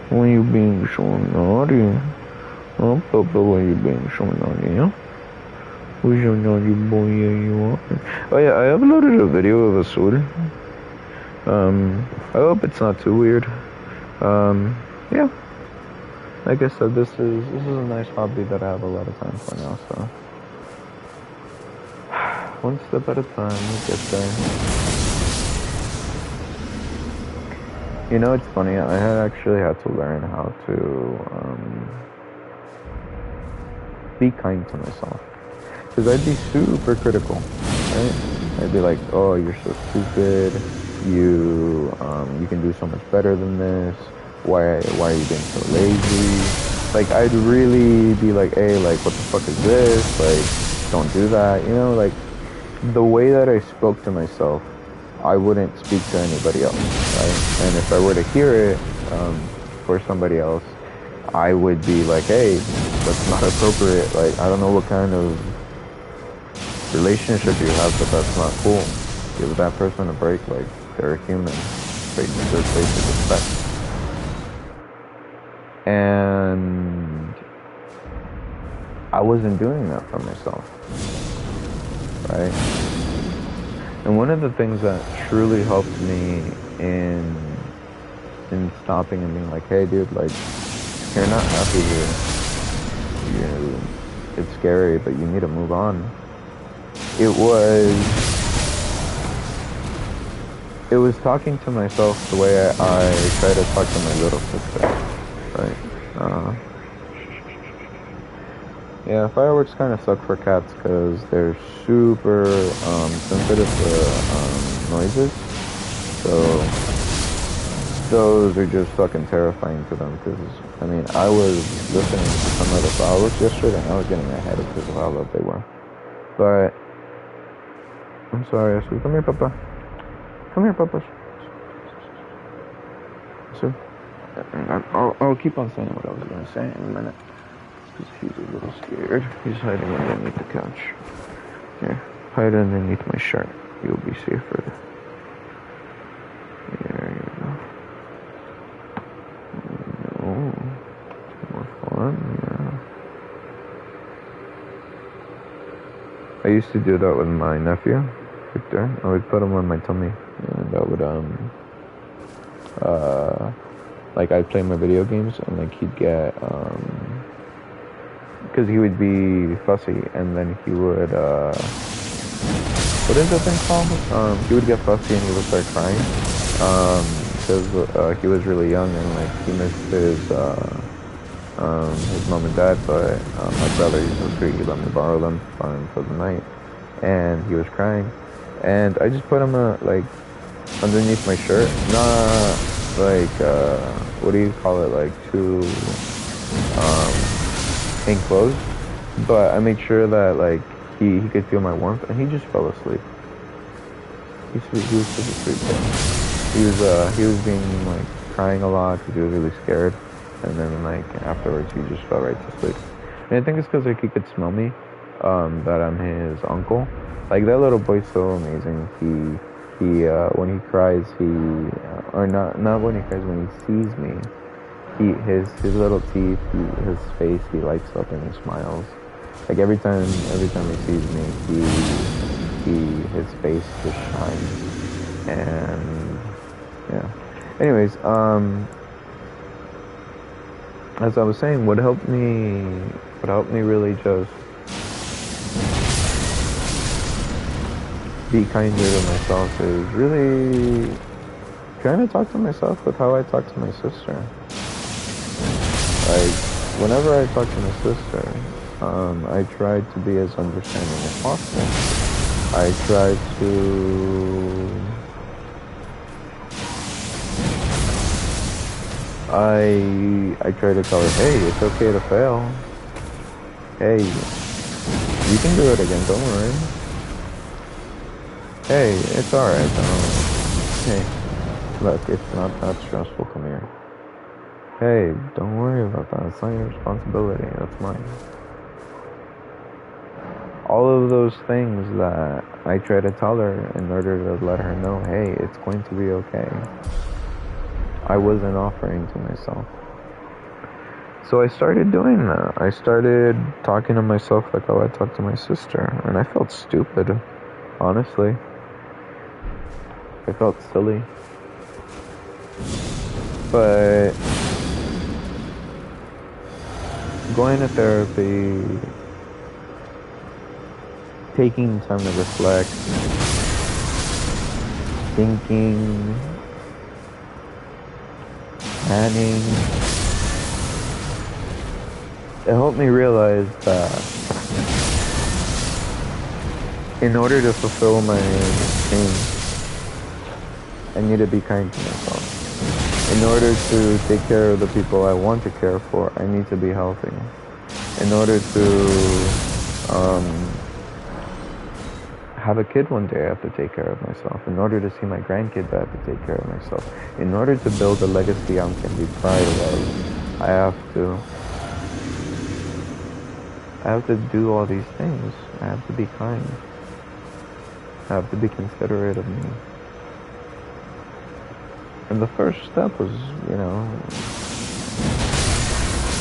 Why you being so naughty? Oh, Papa, why you being so naughty, huh? Who's your naughty boy? Yeah, you are. Oh yeah, I uploaded a video of a sword. I hope it's not too weird. Yeah. Like I said, this is a nice hobby that I have a lot of time for now, so one step at a time, we'll get there. You know, it's funny, I had actually had to learn how to be kind to myself. Because I'd be super critical, right? I'd be like, oh, you're so stupid, you can do so much better than this. Why are you being so lazy? Like, I'd really be like, hey, like, what the fuck is this? Like, don't do that. You know, like, the way that I spoke to myself, I wouldn't speak to anybody else, right? And if I were to hear it for somebody else, I would be like, hey, that's not appropriate. Like, I don't know what kind of relationship you have, but that's not cool. Give that person a break. Like, they're a human. They're basic respect. And I wasn't doing that for myself, right? And one of the things that truly helped me in stopping and being like, hey, dude, like, you're not happy here. It's scary, but you need to move on. It was talking to myself the way I try to talk to my little sister, right? Yeah, fireworks kind of suck for cats because they're super sensitive to noises. So those are just fucking terrifying to them because, I mean, I was listening to some of the fireworks yesterday and I was getting a headache because of how loud they were. But, I'm sorry, Ashley. Come here, Papa. Come here, Papa. Sir. I'll keep on saying what I was going to say in a minute. He's a little scared. He's hiding underneath the couch. Here, hide underneath my shirt. You'll be safer. There you go. Oh, more fun. Yeah. I used to do that with my nephew, Victor. I would put him on my tummy, and I would like, I'd play my video games, and like he'd get because he would be fussy, and then he would what is that thing called? He would get fussy and he would start crying because he was really young and like he missed his mom and dad, but my brother, he let me borrow them for the night, and he was crying, and I just put him like underneath my shirt, not like what do you call it, like too enclosed, but I made sure that like he could feel my warmth, and he just fell asleep. He was super sweet though. He was being like crying a lot because he was really scared, and then like afterwards he just fell right to sleep. And I think it's because like he could smell me, that I'm his uncle. Like, that little boy's so amazing. He when he cries, or not when he cries, when he sees me, his little teeth, his face, he lights up and he smiles. Like, every time he sees me, his face just shines. And yeah. Anyways, as I was saying, what helped me really just be kinder to myself is really trying to talk to myself with how I talk to my sister. Like, whenever I talk to my sister, I try to be as understanding as possible. I try to... I try to tell her, hey, it's okay to fail. Hey, you can do it again, don't worry. Hey, it's alright, hey, look, it's not that stressful, come here. Hey, don't worry about that, it's not your responsibility, that's mine. All of those things that I try to tell her in order to let her know, hey, it's going to be okay. I wasn't offering to myself. So I started doing that. I started talking to myself like how I talk to my sister, and I felt stupid, honestly. I felt silly. But going to therapy, taking time to reflect, thinking, planning, it helped me realize that in order to fulfill my dreams, I need to be kind to myself. In order to take care of the people I want to care for, I need to be healthy. In order to have a kid one day, I have to take care of myself. In order to see my grandkids, I have to take care of myself. In order to build a legacy I can be proud of, I have to do all these things. I have to be kind. I have to be considerate of me. And the first step was,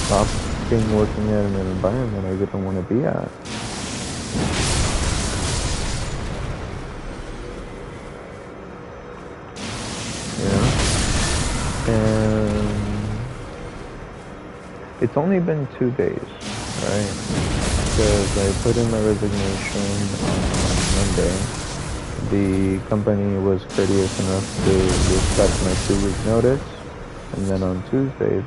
stop working at an environment I didn't want to be at. And it's only been 2 days, right? Because I put in my resignation on Monday. The company was courteous enough to respect my 2-week notice. And then on Tuesday,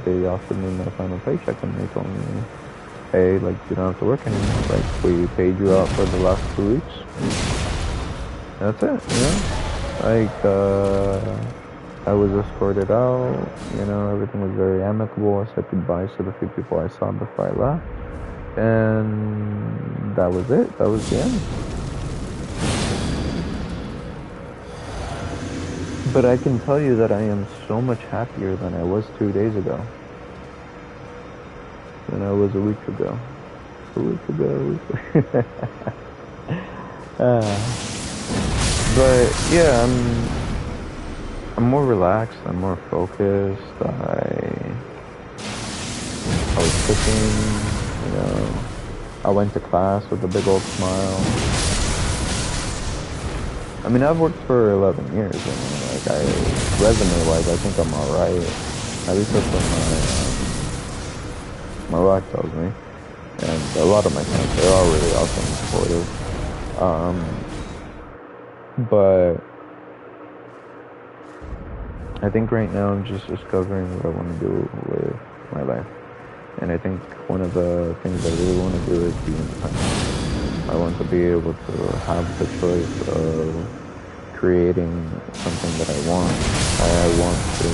they offered me my final paycheck, and they told me, hey, you don't have to work anymore. We paid you out for the last 2 weeks. That's it, I was escorted out, everything was very amicable. I said goodbyes to the few people I saw before I left. And that was it. That was the end. But I can tell you that I am so much happier than I was 2 days ago. Than I was a week ago. But yeah, I'm more relaxed, I'm more focused. I was cooking, I went to class with a big old smile. I mean, I've worked for 11 years, resume-wise, I think I'm alright. At least that's what my wife tells me. And a lot of my friends, they're all really awesome and supportive. But I think right now I'm just discovering what I want to do with my life. And I think one of the things I really want to do is be independent. I want to be able to have the choice of creating something that I want. I want to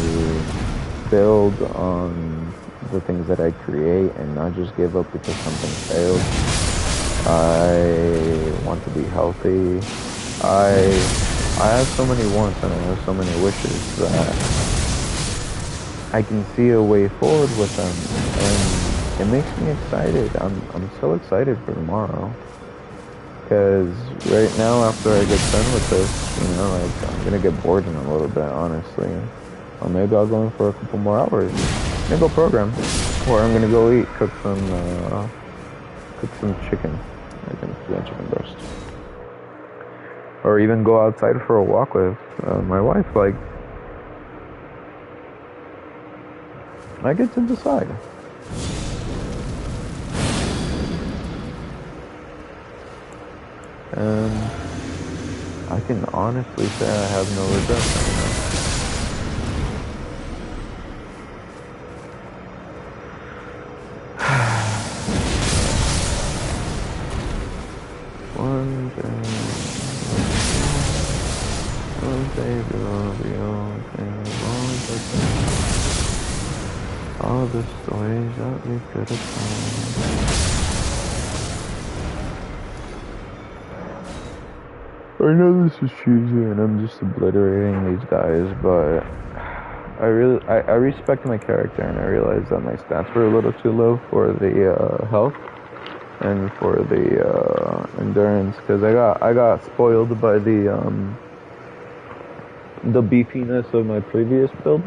build on the things that I create and not just give up because something failed. I want to be healthy. I have so many wants and I have so many wishes that I can see a way forward with them, and it makes me excited. I'm so excited for tomorrow, because right now, after I get done with this, I'm gonna get bored in a little bit, honestly. Or maybe I'll go in for a couple more hours. Maybe I'll program, or I'm gonna go cook some chicken. I think chicken breast. Or even go outside for a walk with my wife. I get to decide. And I can honestly say I have no regrets right now. One day will be okay. All the stories that we could have told. I know this is cheesy and I'm just obliterating these guys, but I respect my character, and I realize that my stats were a little too low for the health and for the endurance, because I got spoiled by the beefiness of my previous build.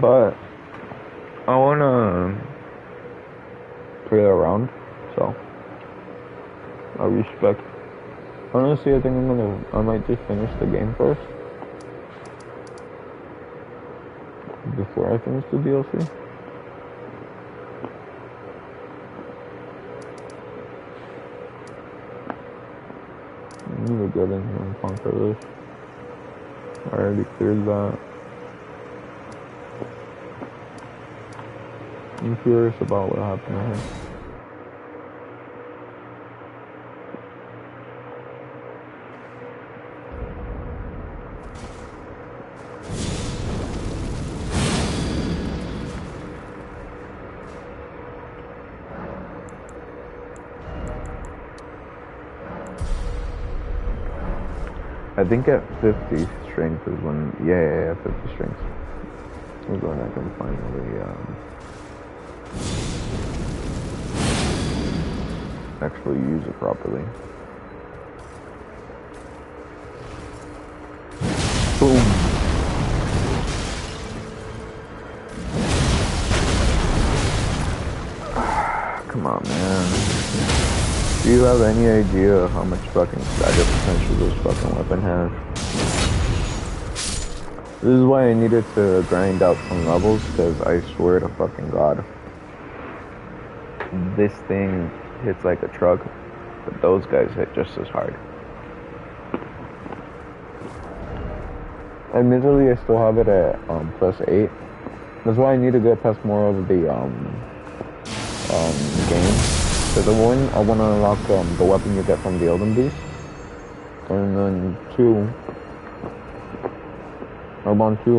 But I wanna play around, so I respect. Honestly, I think I might just finish the game first before I finish the DLC. I need to get in here and conquer this. I already cleared that. I'm curious about what happened here. I think at 50 strength is when, yeah, 50 strength is when I can finally, actually use it properly. Boom. Come on, man. Do you have any idea how much fucking stagger potential this fucking weapon has? This is why I needed to grind out some levels, because I swear to fucking God, this thing hits like a truck, but those guys hit just as hard. Admittedly, I still have it at +8. That's why I need to get past more of the game. Because one, I want to unlock the weapon you get from the Elden Beast, and then two, I want to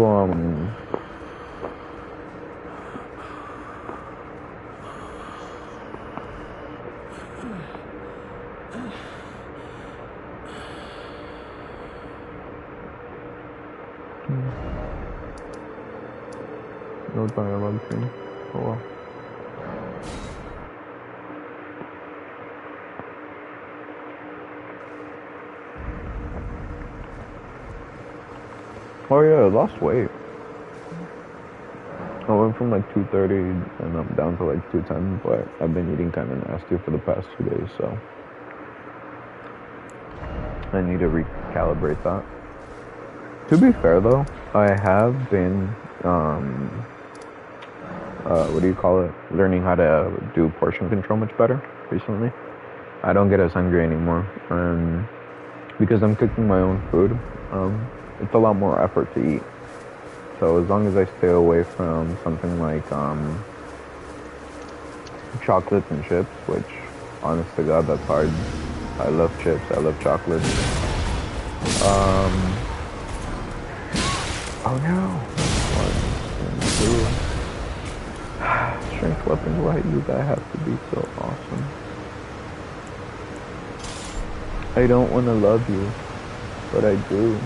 no dialogue thing. Oh well. Oh yeah, I lost weight. I went from like 230 and I'm down to like 210, but I've been eating kind of nasty for the past 2 days, so I need to recalibrate that. To be fair though, I have been, what do you call it? Learning how to do portion control much better recently. I don't get as hungry anymore, and because I'm cooking my own food, it's a lot more effort to eat. So as long as I stay away from something like chocolates and chips, which honest to God, that's hard. I love chips, I love chocolates. Oh no. 1, 2. Strength weapons, why do that have to be so awesome? I don't want to love you, but I do.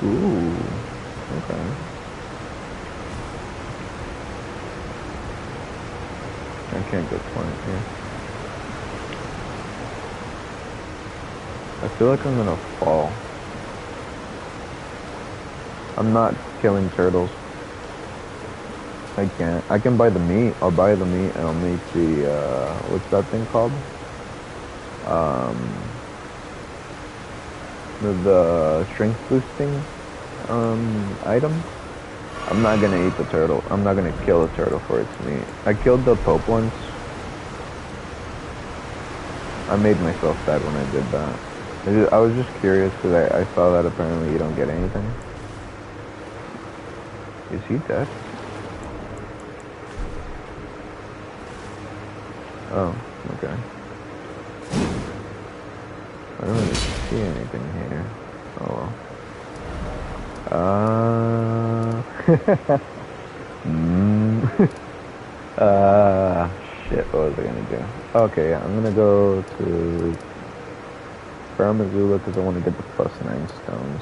Ooh, okay. I can't get point here. I feel like I'm gonna fall. I'm not killing turtles. I can't. I can buy the meat. I'll buy the meat and I'll make the, what's that thing called? The strength boosting item. I'm not gonna eat the turtle. I'm not gonna kill a turtle for its meat. I killed the Pope once. I made myself sad when I did that. I was just curious because I saw that apparently you don't get anything. Is he dead? Oh, okay. I don't really see anything here. Oh well. Shit, what was I gonna do? Okay, I'm gonna go to Missoula because I want to get the +9 stones.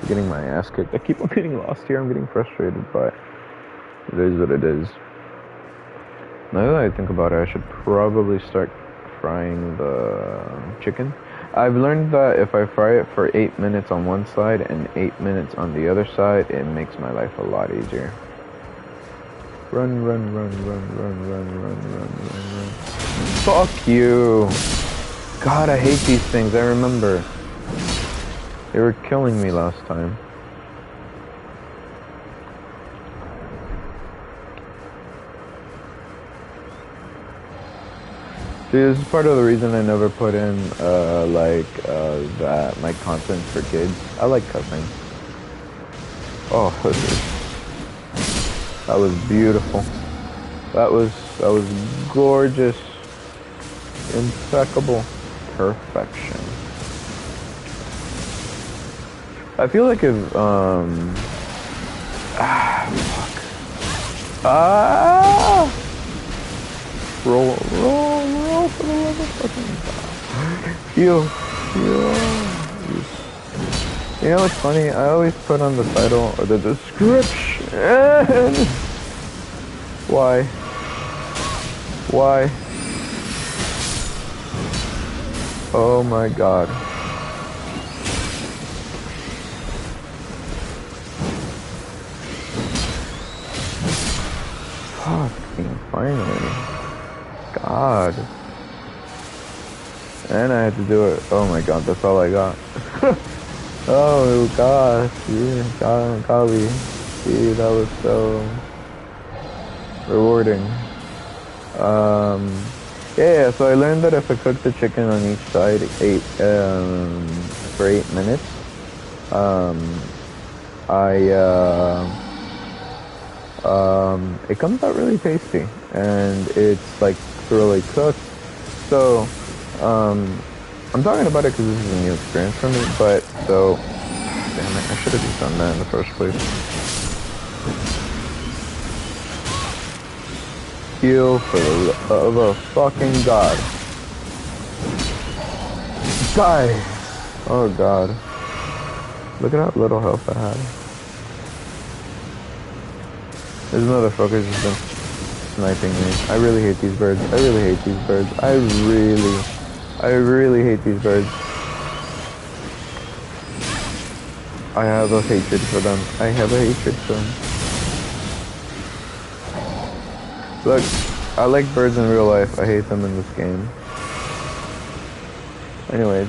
I'm getting my ass kicked. I keep on getting lost here. I'm getting frustrated, but it is what it is. Now that I think about it, I should probably start frying the chicken. I've learned that if I fry it for 8 minutes on one side and 8 minutes on the other side, it makes my life a lot easier. Run, run, run, run, run, run, run, run, run, run. Fuck you! God, I hate these things, I remember. They were killing me last time. See, this is part of the reason I never put in, that, like, content for kids. I like cussing. Oh, that was beautiful. That was gorgeous. Impeccable. Perfection. I feel like if, roll for the love of fucking God. Heal. You know what's funny? I always put on the title or the description. Why? Why? Oh my god. Fucking finally. God. And I had to do it. Oh my god, that's all I got. Oh gosh, yeah, golly. See, that was so rewarding. Yeah, so I learned that if I cook the chicken on each side for 8 minutes, it comes out really tasty, and it's like thoroughly cooked. So, I'm talking about it because this is a new experience for me, but so, damn it, I should have just done that in the first place. Heal for the love of fucking God. Die! Oh god. Look at how little health I had. This motherfucker's just been sniping me. I really hate these birds. I really hate these birds. I really hate these birds. I have a hatred for them. I have a hatred for them. Look, I like birds in real life. I hate them in this game. Anyways.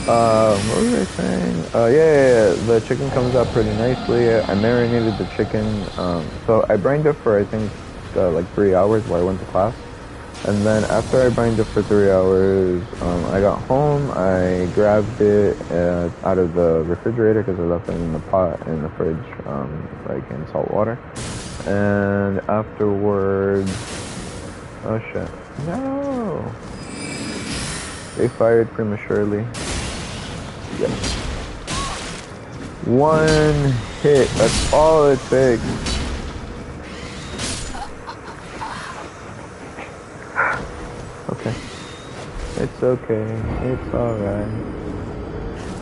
What was I saying? Yeah, the chicken comes out pretty nicely. I marinated the chicken. So I brined it for, I think, like 3 hours while I went to class. And then after I brined it for 3 hours, I got home. I grabbed it out of the refrigerator because I left it in the pot in the fridge, like in salt water. And afterwards, oh shit, no! They fired prematurely. Yep. One hit, that's all it takes. Okay. It's okay, it's alright.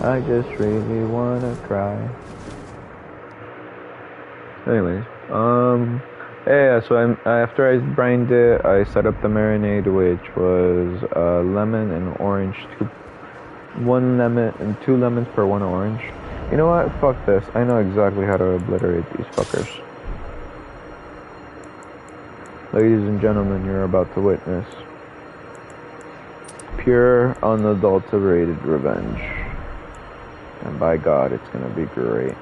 I just really wanna cry. Anyways, yeah, so after I brined it, I set up the marinade, which was lemon and orange, 1 lemon and 2 lemons per 1 orange. You know what? Fuck this. I know exactly how to obliterate these fuckers. Ladies and gentlemen, you're about to witness pure, unadulterated revenge. And by God, it's gonna be great.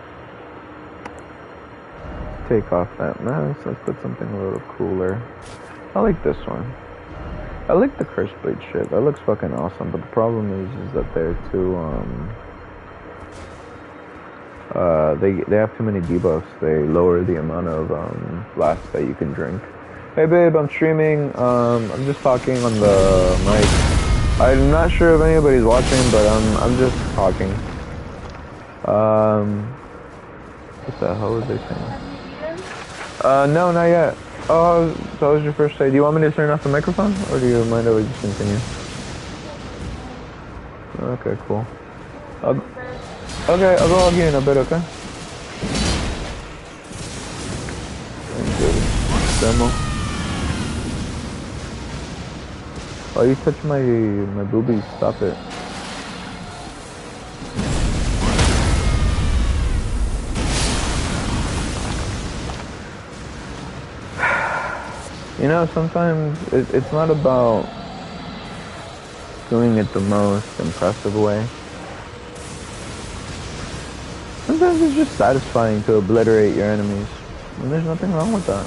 Take off that mask. Let's put something a little cooler. I like this one. I like the curse blade shit. That looks fucking awesome. But the problem is that they're too they have too many debuffs. They lower the amount of flasks that you can drink. Hey babe, I'm streaming. I'm just talking on the mic. I'm not sure if anybody's watching, but I'm just talking. What the hell was I saying? No, not yet. Oh, so that was your first day. Do you want me to turn off the microphone? Or do you mind if we just continue? Okay, cool. Okay, I'll go hug you in a bit, okay? Good demo. Oh, you touched my boobies. Stop it. You know, sometimes it's not about doing it the most impressive way. Sometimes it's just satisfying to obliterate your enemies, and there's nothing wrong with that.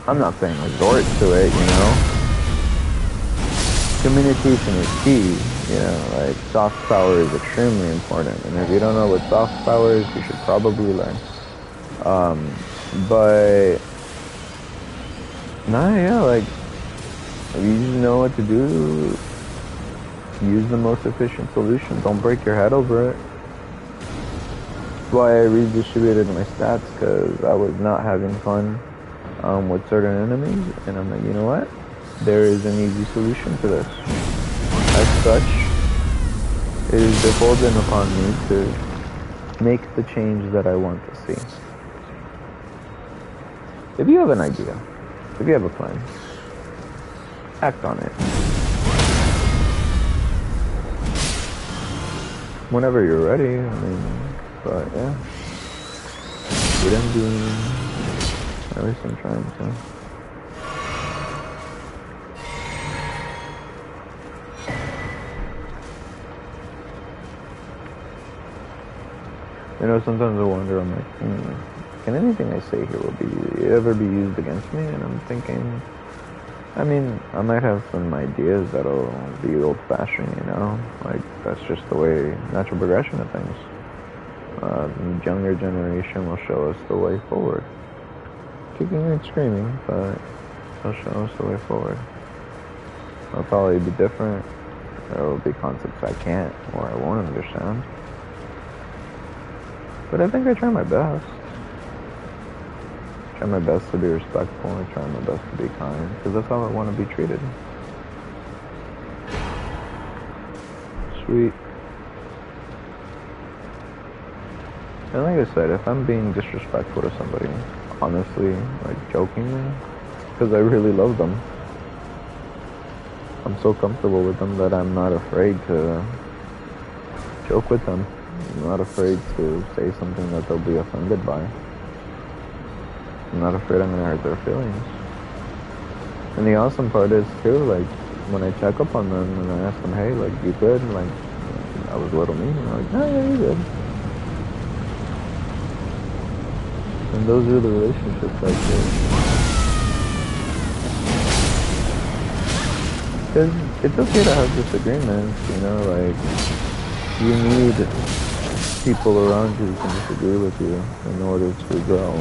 I'm not saying resort to it, you know. Communication is key, you know, like soft power is extremely important, and if you don't know what soft power is, you should probably learn. But nah, yeah, like if you just know what to do, use the most efficient solution. Don't break your head over it. That's why I redistributed my stats, because I was not having fun with certain enemies, and I'm like, you know what? There is an easy solution to this. As such, it is beholden upon me to make the change that I want to see. If you have an idea, if you have a plan, act on it. Whenever you're ready, I mean, but yeah. Get him doing, at least I'm trying to. You know, sometimes I wonder, I'm like, can anything I say here will ever be used against me? And I'm thinking, I mean, I might have some ideas that'll be old-fashioned, you know? Like, that's just the way, natural progression of things. The younger generation will show us the way forward. Kicking and screaming, but they'll show us the way forward. It'll probably be different. There will be concepts I can't or I won't understand. But I think I try my best. Try my best to be respectful. I try my best to be kind, because that's how I want to be treated. Sweet. And like I said, if I'm being disrespectful to somebody, honestly, like jokingly, because I really love them, I'm so comfortable with them that I'm not afraid to joke with them. I'm not afraid to say something that they'll be offended by. I'm not afraid I'm gonna hurt their feelings. And the awesome part is too, like, when I check up on them and I ask them, hey, like, you good? Like, I was a little mean. And I'm like, no, yeah, you good. And those are the relationships like this. Because it's okay to have disagreements, you know, like, you need people around you who can disagree with you in order to grow.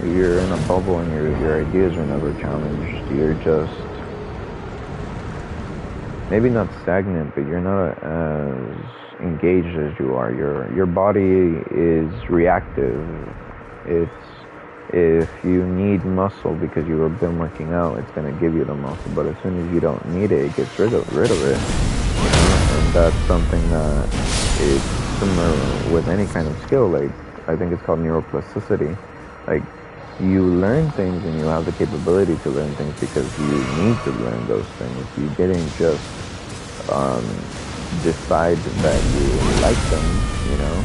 You're in a bubble and your ideas are never challenged. You're just, maybe not stagnant, but you're not as engaged as you are. Your body is reactive. It's, if you need muscle because you have been working out, it's going to give you the muscle. But as soon as you don't need it, it gets rid of it. And that's something that is similar with any kind of skill. Like, I think it's called neuroplasticity. Like, you learn things and you have the capability to learn things because you need to learn those things. You didn't just decide that you like them, you know.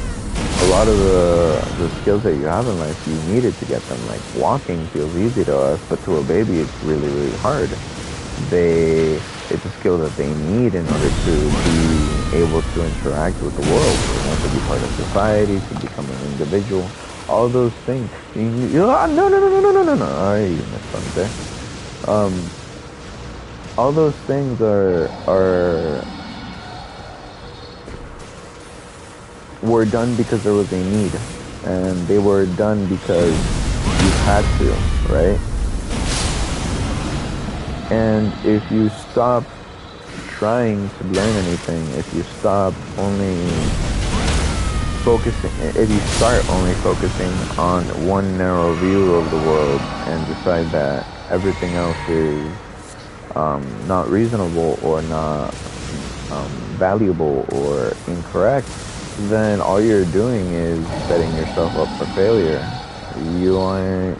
A lot of the skills that you have in life, you needed to get them. Like, walking feels easy to us, but to a baby it's really, really hard. It's a skill that they need in order to be able to interact with the world, you know, to be part of society, to become an individual. All those things. No. Alright, you missed one there. All those things were done because there was a need, and they were done because you had to, right? And if you stop trying to learn anything, if you stop if you start only focusing on one narrow view of the world and decide that everything else is not reasonable or not valuable or incorrect, then all you're doing is setting yourself up for failure. You aren't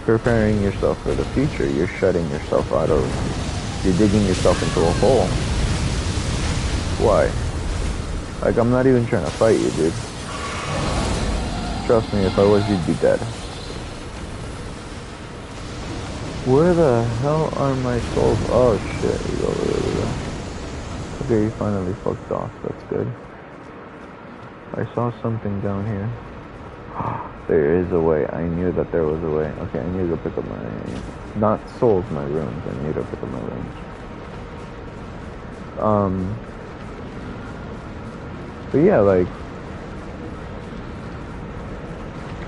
preparing yourself for the future. You're shutting yourself you're digging yourself into a hole. Why? Like, I'm not even trying to fight you, dude. Trust me, if I was, you'd be dead. Where the hell are my souls? Oh shit, we go. Okay, you finally fucked off. That's good. I saw something down here. There is a way. I knew that there was a way. Okay, I need to pick up my... Not souls, my runes. I need to pick up my runes. But yeah, like...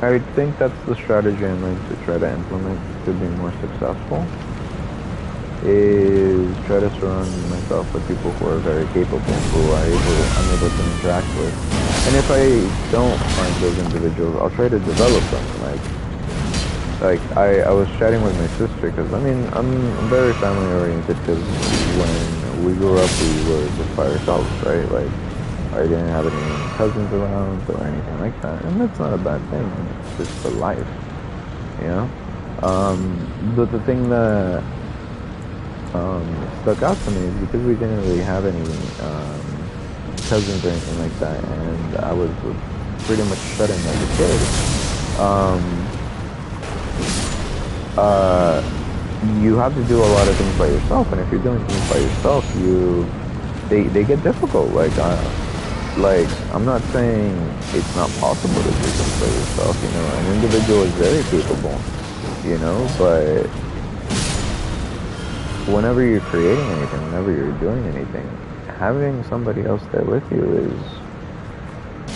I think that's the strategy I'm going to try to implement to be more successful. Is try to surround myself with people who are very capable, who I'm able to interact with. And if I don't find those individuals, I'll try to develop them. Like I was chatting with my sister, because I mean, I'm very family oriented, because when we grew up, we were just by ourselves, right? Like, I didn't have any cousins around or anything like that, and that's not a bad thing. It's just for life, you know. But the thing that stuck out to me is because we didn't really have any cousins or anything like that, and I was pretty much shut in as a kid. You have to do a lot of things by yourself, and if you're doing things by yourself, they get difficult. Like I'm not saying it's not possible to do things by yourself. You know, an individual is very capable. You know, but whenever you're creating anything, whenever you're doing anything, having somebody else there with you is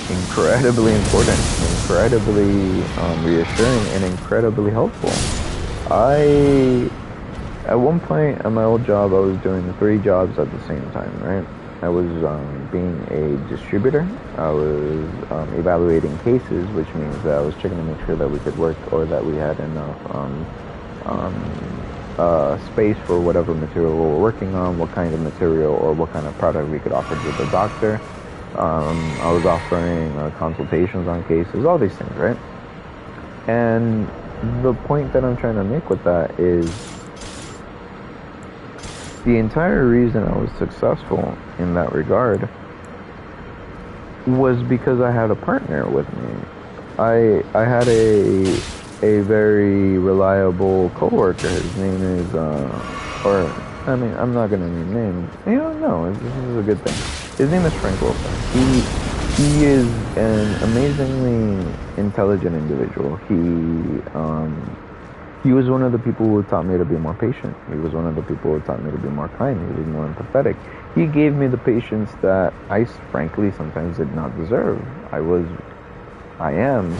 incredibly important, incredibly reassuring, and incredibly helpful. At one point at my old job, I was doing 3 jobs at the same time, right? I was being a distributor. I was evaluating cases, which means that I was checking to make sure that we could work or that we had enough space for whatever material we were working on, what kind of material or what kind of product we could offer to the doctor. I was offering consultations on cases, all these things, right? And the point that I'm trying to make with that is the entire reason I was successful in that regard was because I had a partner with me. I had a very reliable coworker. His name is, I'm not gonna name names. You don't know. This is a good thing. His name is Frank Wilson. He is an amazingly intelligent individual. He was one of the people who taught me to be more patient. He was one of the people who taught me to be more kind. He was more empathetic. He gave me the patience that I frankly sometimes did not deserve. I am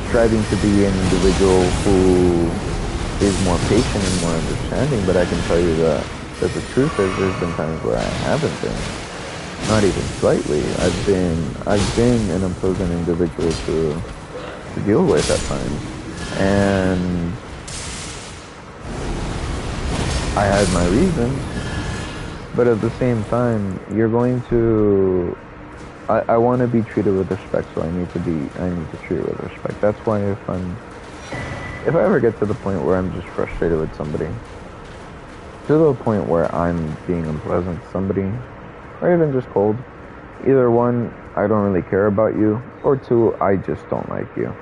striving to be an individual who is more patient and more understanding, but I can tell you that the truth is there's been times where I haven't been. Not even slightly. I've been an unpleasant individual to deal with at times. And I had my reasons, but at the same time, you're going to I want to be treated with respect, so I need to treat it with respect. That's why if I ever get to the point where I'm just frustrated with somebody, to the point where I'm being unpleasant to somebody, or even just cold, either one, I don't really care about you, or 2, I just don't like you.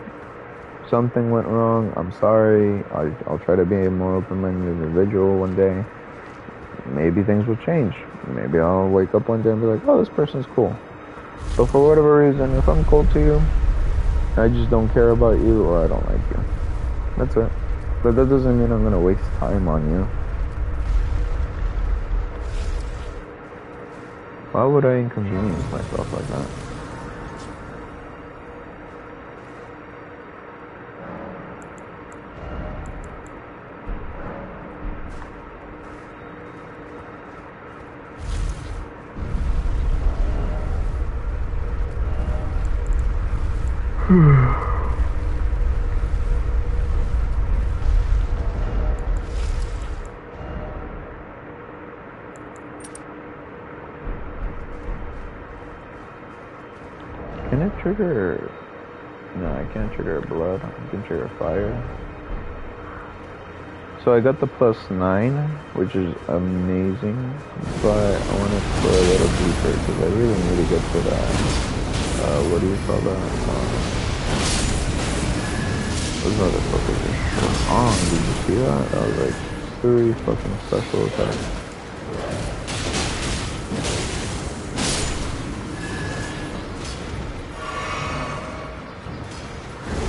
Something went wrong, I'm sorry, I'll try to be a more open-minded individual one day. Maybe things will change. Maybe I'll wake up one day and be like, oh, this person's cool. But for whatever reason, if I'm cold to you, I just don't care about you or I don't like you. That's it. But that doesn't mean I'm going to waste time on you. Why would I inconvenience myself like that? Can it trigger? No, I can't trigger blood. I can trigger fire. So I got the +9, which is amazing, but I want to explore a little deeper because I really need to get to that. What do you call that? Those motherfuckers are strong. Did you see that? That was like 3 fucking special attacks.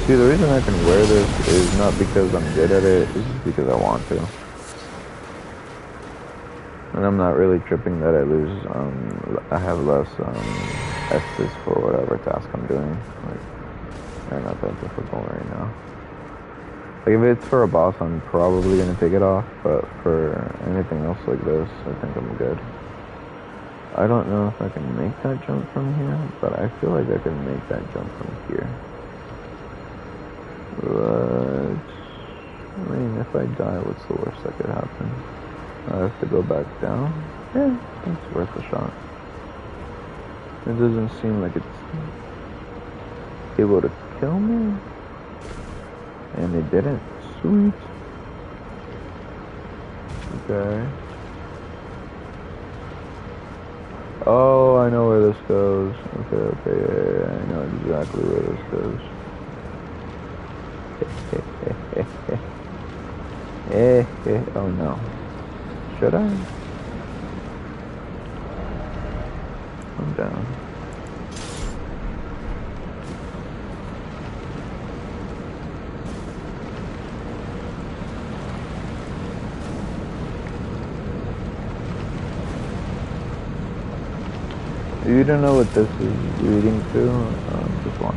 See, the reason I can wear this is not because I'm good at it, it's just because I want to. And I'm not really tripping that I have less S's for whatever task I'm doing. Like, they're not that difficult right now. Like, if it's for a boss, I'm probably gonna take it off, but for anything else like this, I think I'm good. I don't know if I can make that jump from here, but I feel like I can make that jump from here. But, I mean, if I die, what's the worst that could happen? I have to go back down. Yeah, it's worth a shot. It doesn't seem like it's able to kill me. And it didn't. Sweet. Okay. Oh, I know where this goes. Okay, yeah, I know exactly where this goes. Oh no. Should I? I'm down. If you don't know what this is leading to, just watch.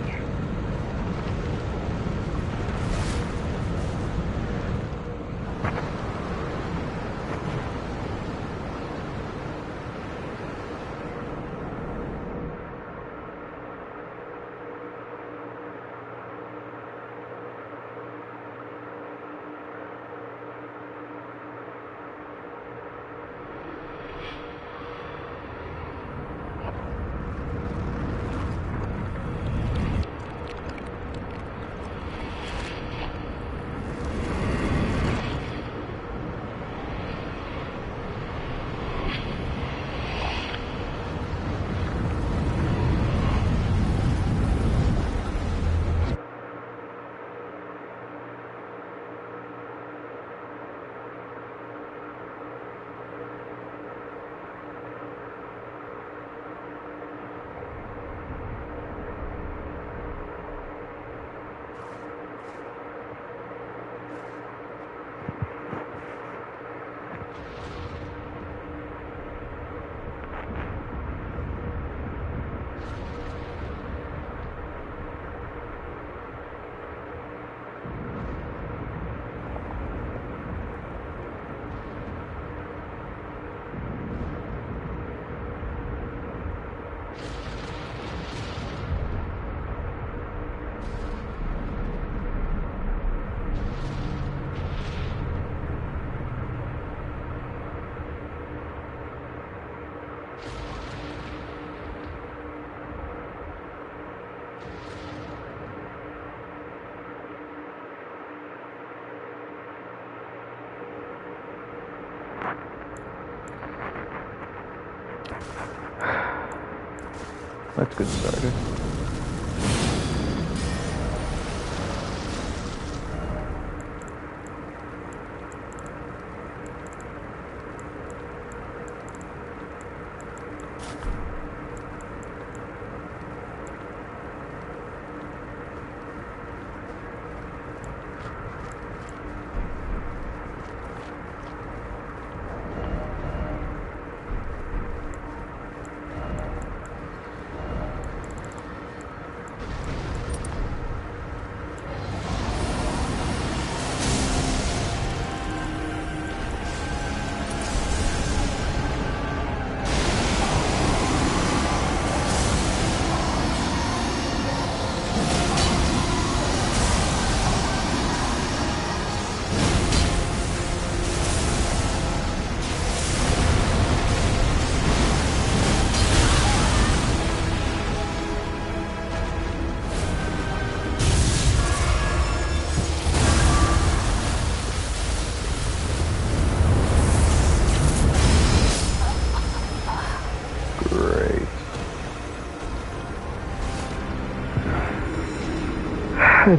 Let's get started.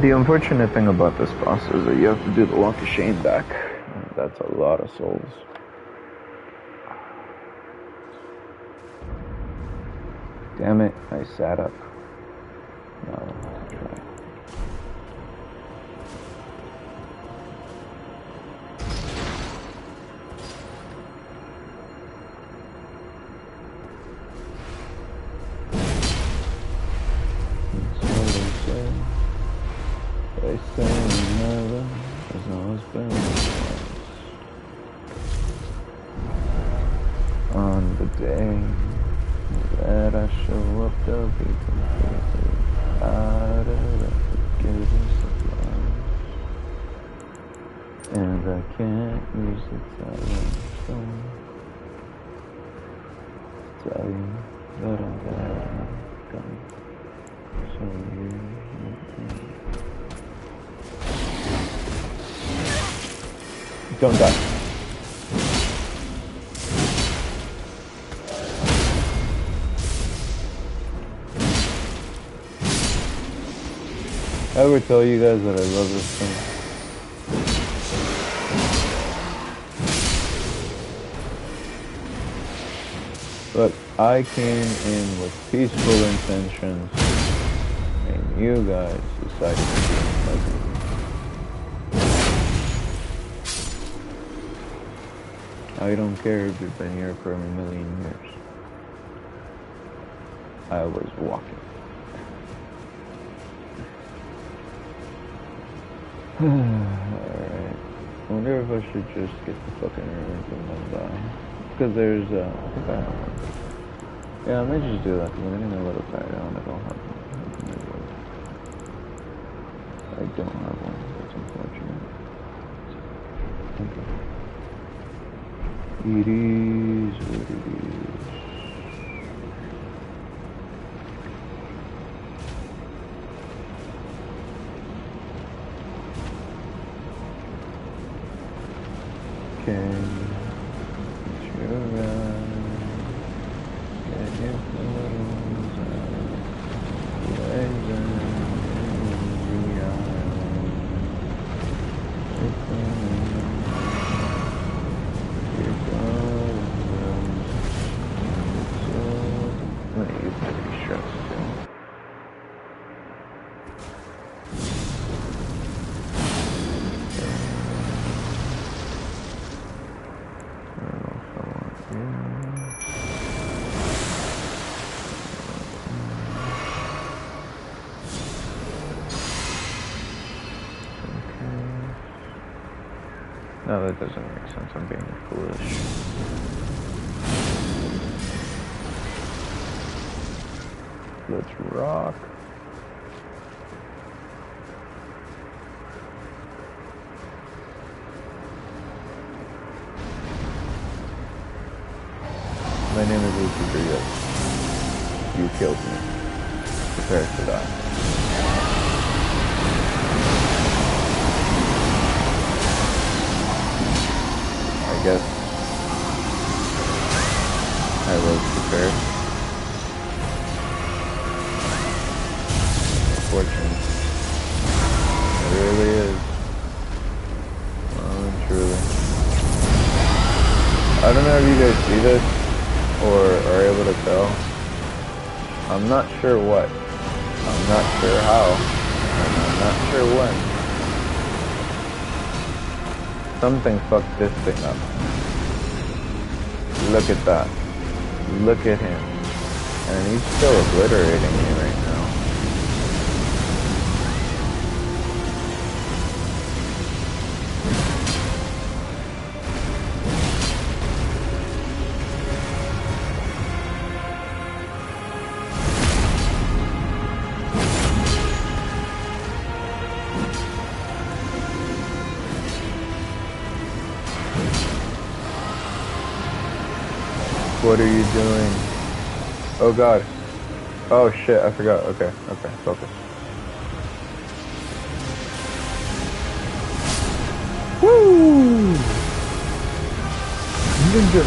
The unfortunate thing about this boss is that you have to do the walk of shame back. That's a lot of souls. Damn it, I sat up. No, try. They say never has always been on the day that I show up, they'll be completely out of the forgiveness of love. And I can't use the talent Don't die. I ever tell you guys that I love this thing? But I came in with peaceful intentions, and you guys decided to be ugly. I don't care if you've been here for a million years. I was walking. Alright. I wonder if I should just get the fucking earrings and then die. Because there's, I think I have one. Yeah, I may just do that because I'm getting a little tired. I don't have one. I don't have one. That's unfortunate. Okay. It is what it is. Can you run? Can you close eyes? No, that doesn't make sense. I'm being foolish. Let's rock. My name is Lucifer, yes. You killed me. Prepare to die. I guess I was prepared. Unfortunate. It really is. Well and truly. I don't know if you guys see this or are able to tell. I'm not sure what. I'm not sure how. And I'm not sure when. Something fucked this thing up. Look at that. Look at him. And he's still obliterating me right now. What are you doing? Oh god. Oh shit, I forgot. Okay, focus. Woo! Ninja!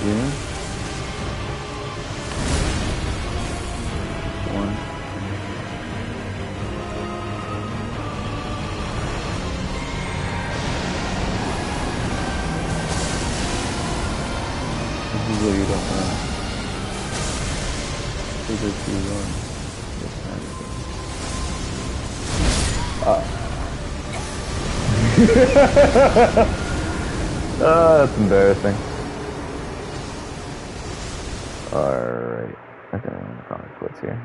You? This is what you don't know. This is you learn. This kind of thing. That's embarrassing. Alright. Okay, I'm gonna call it quits here.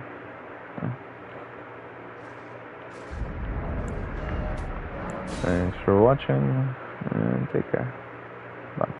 Thanks for watching, and take care.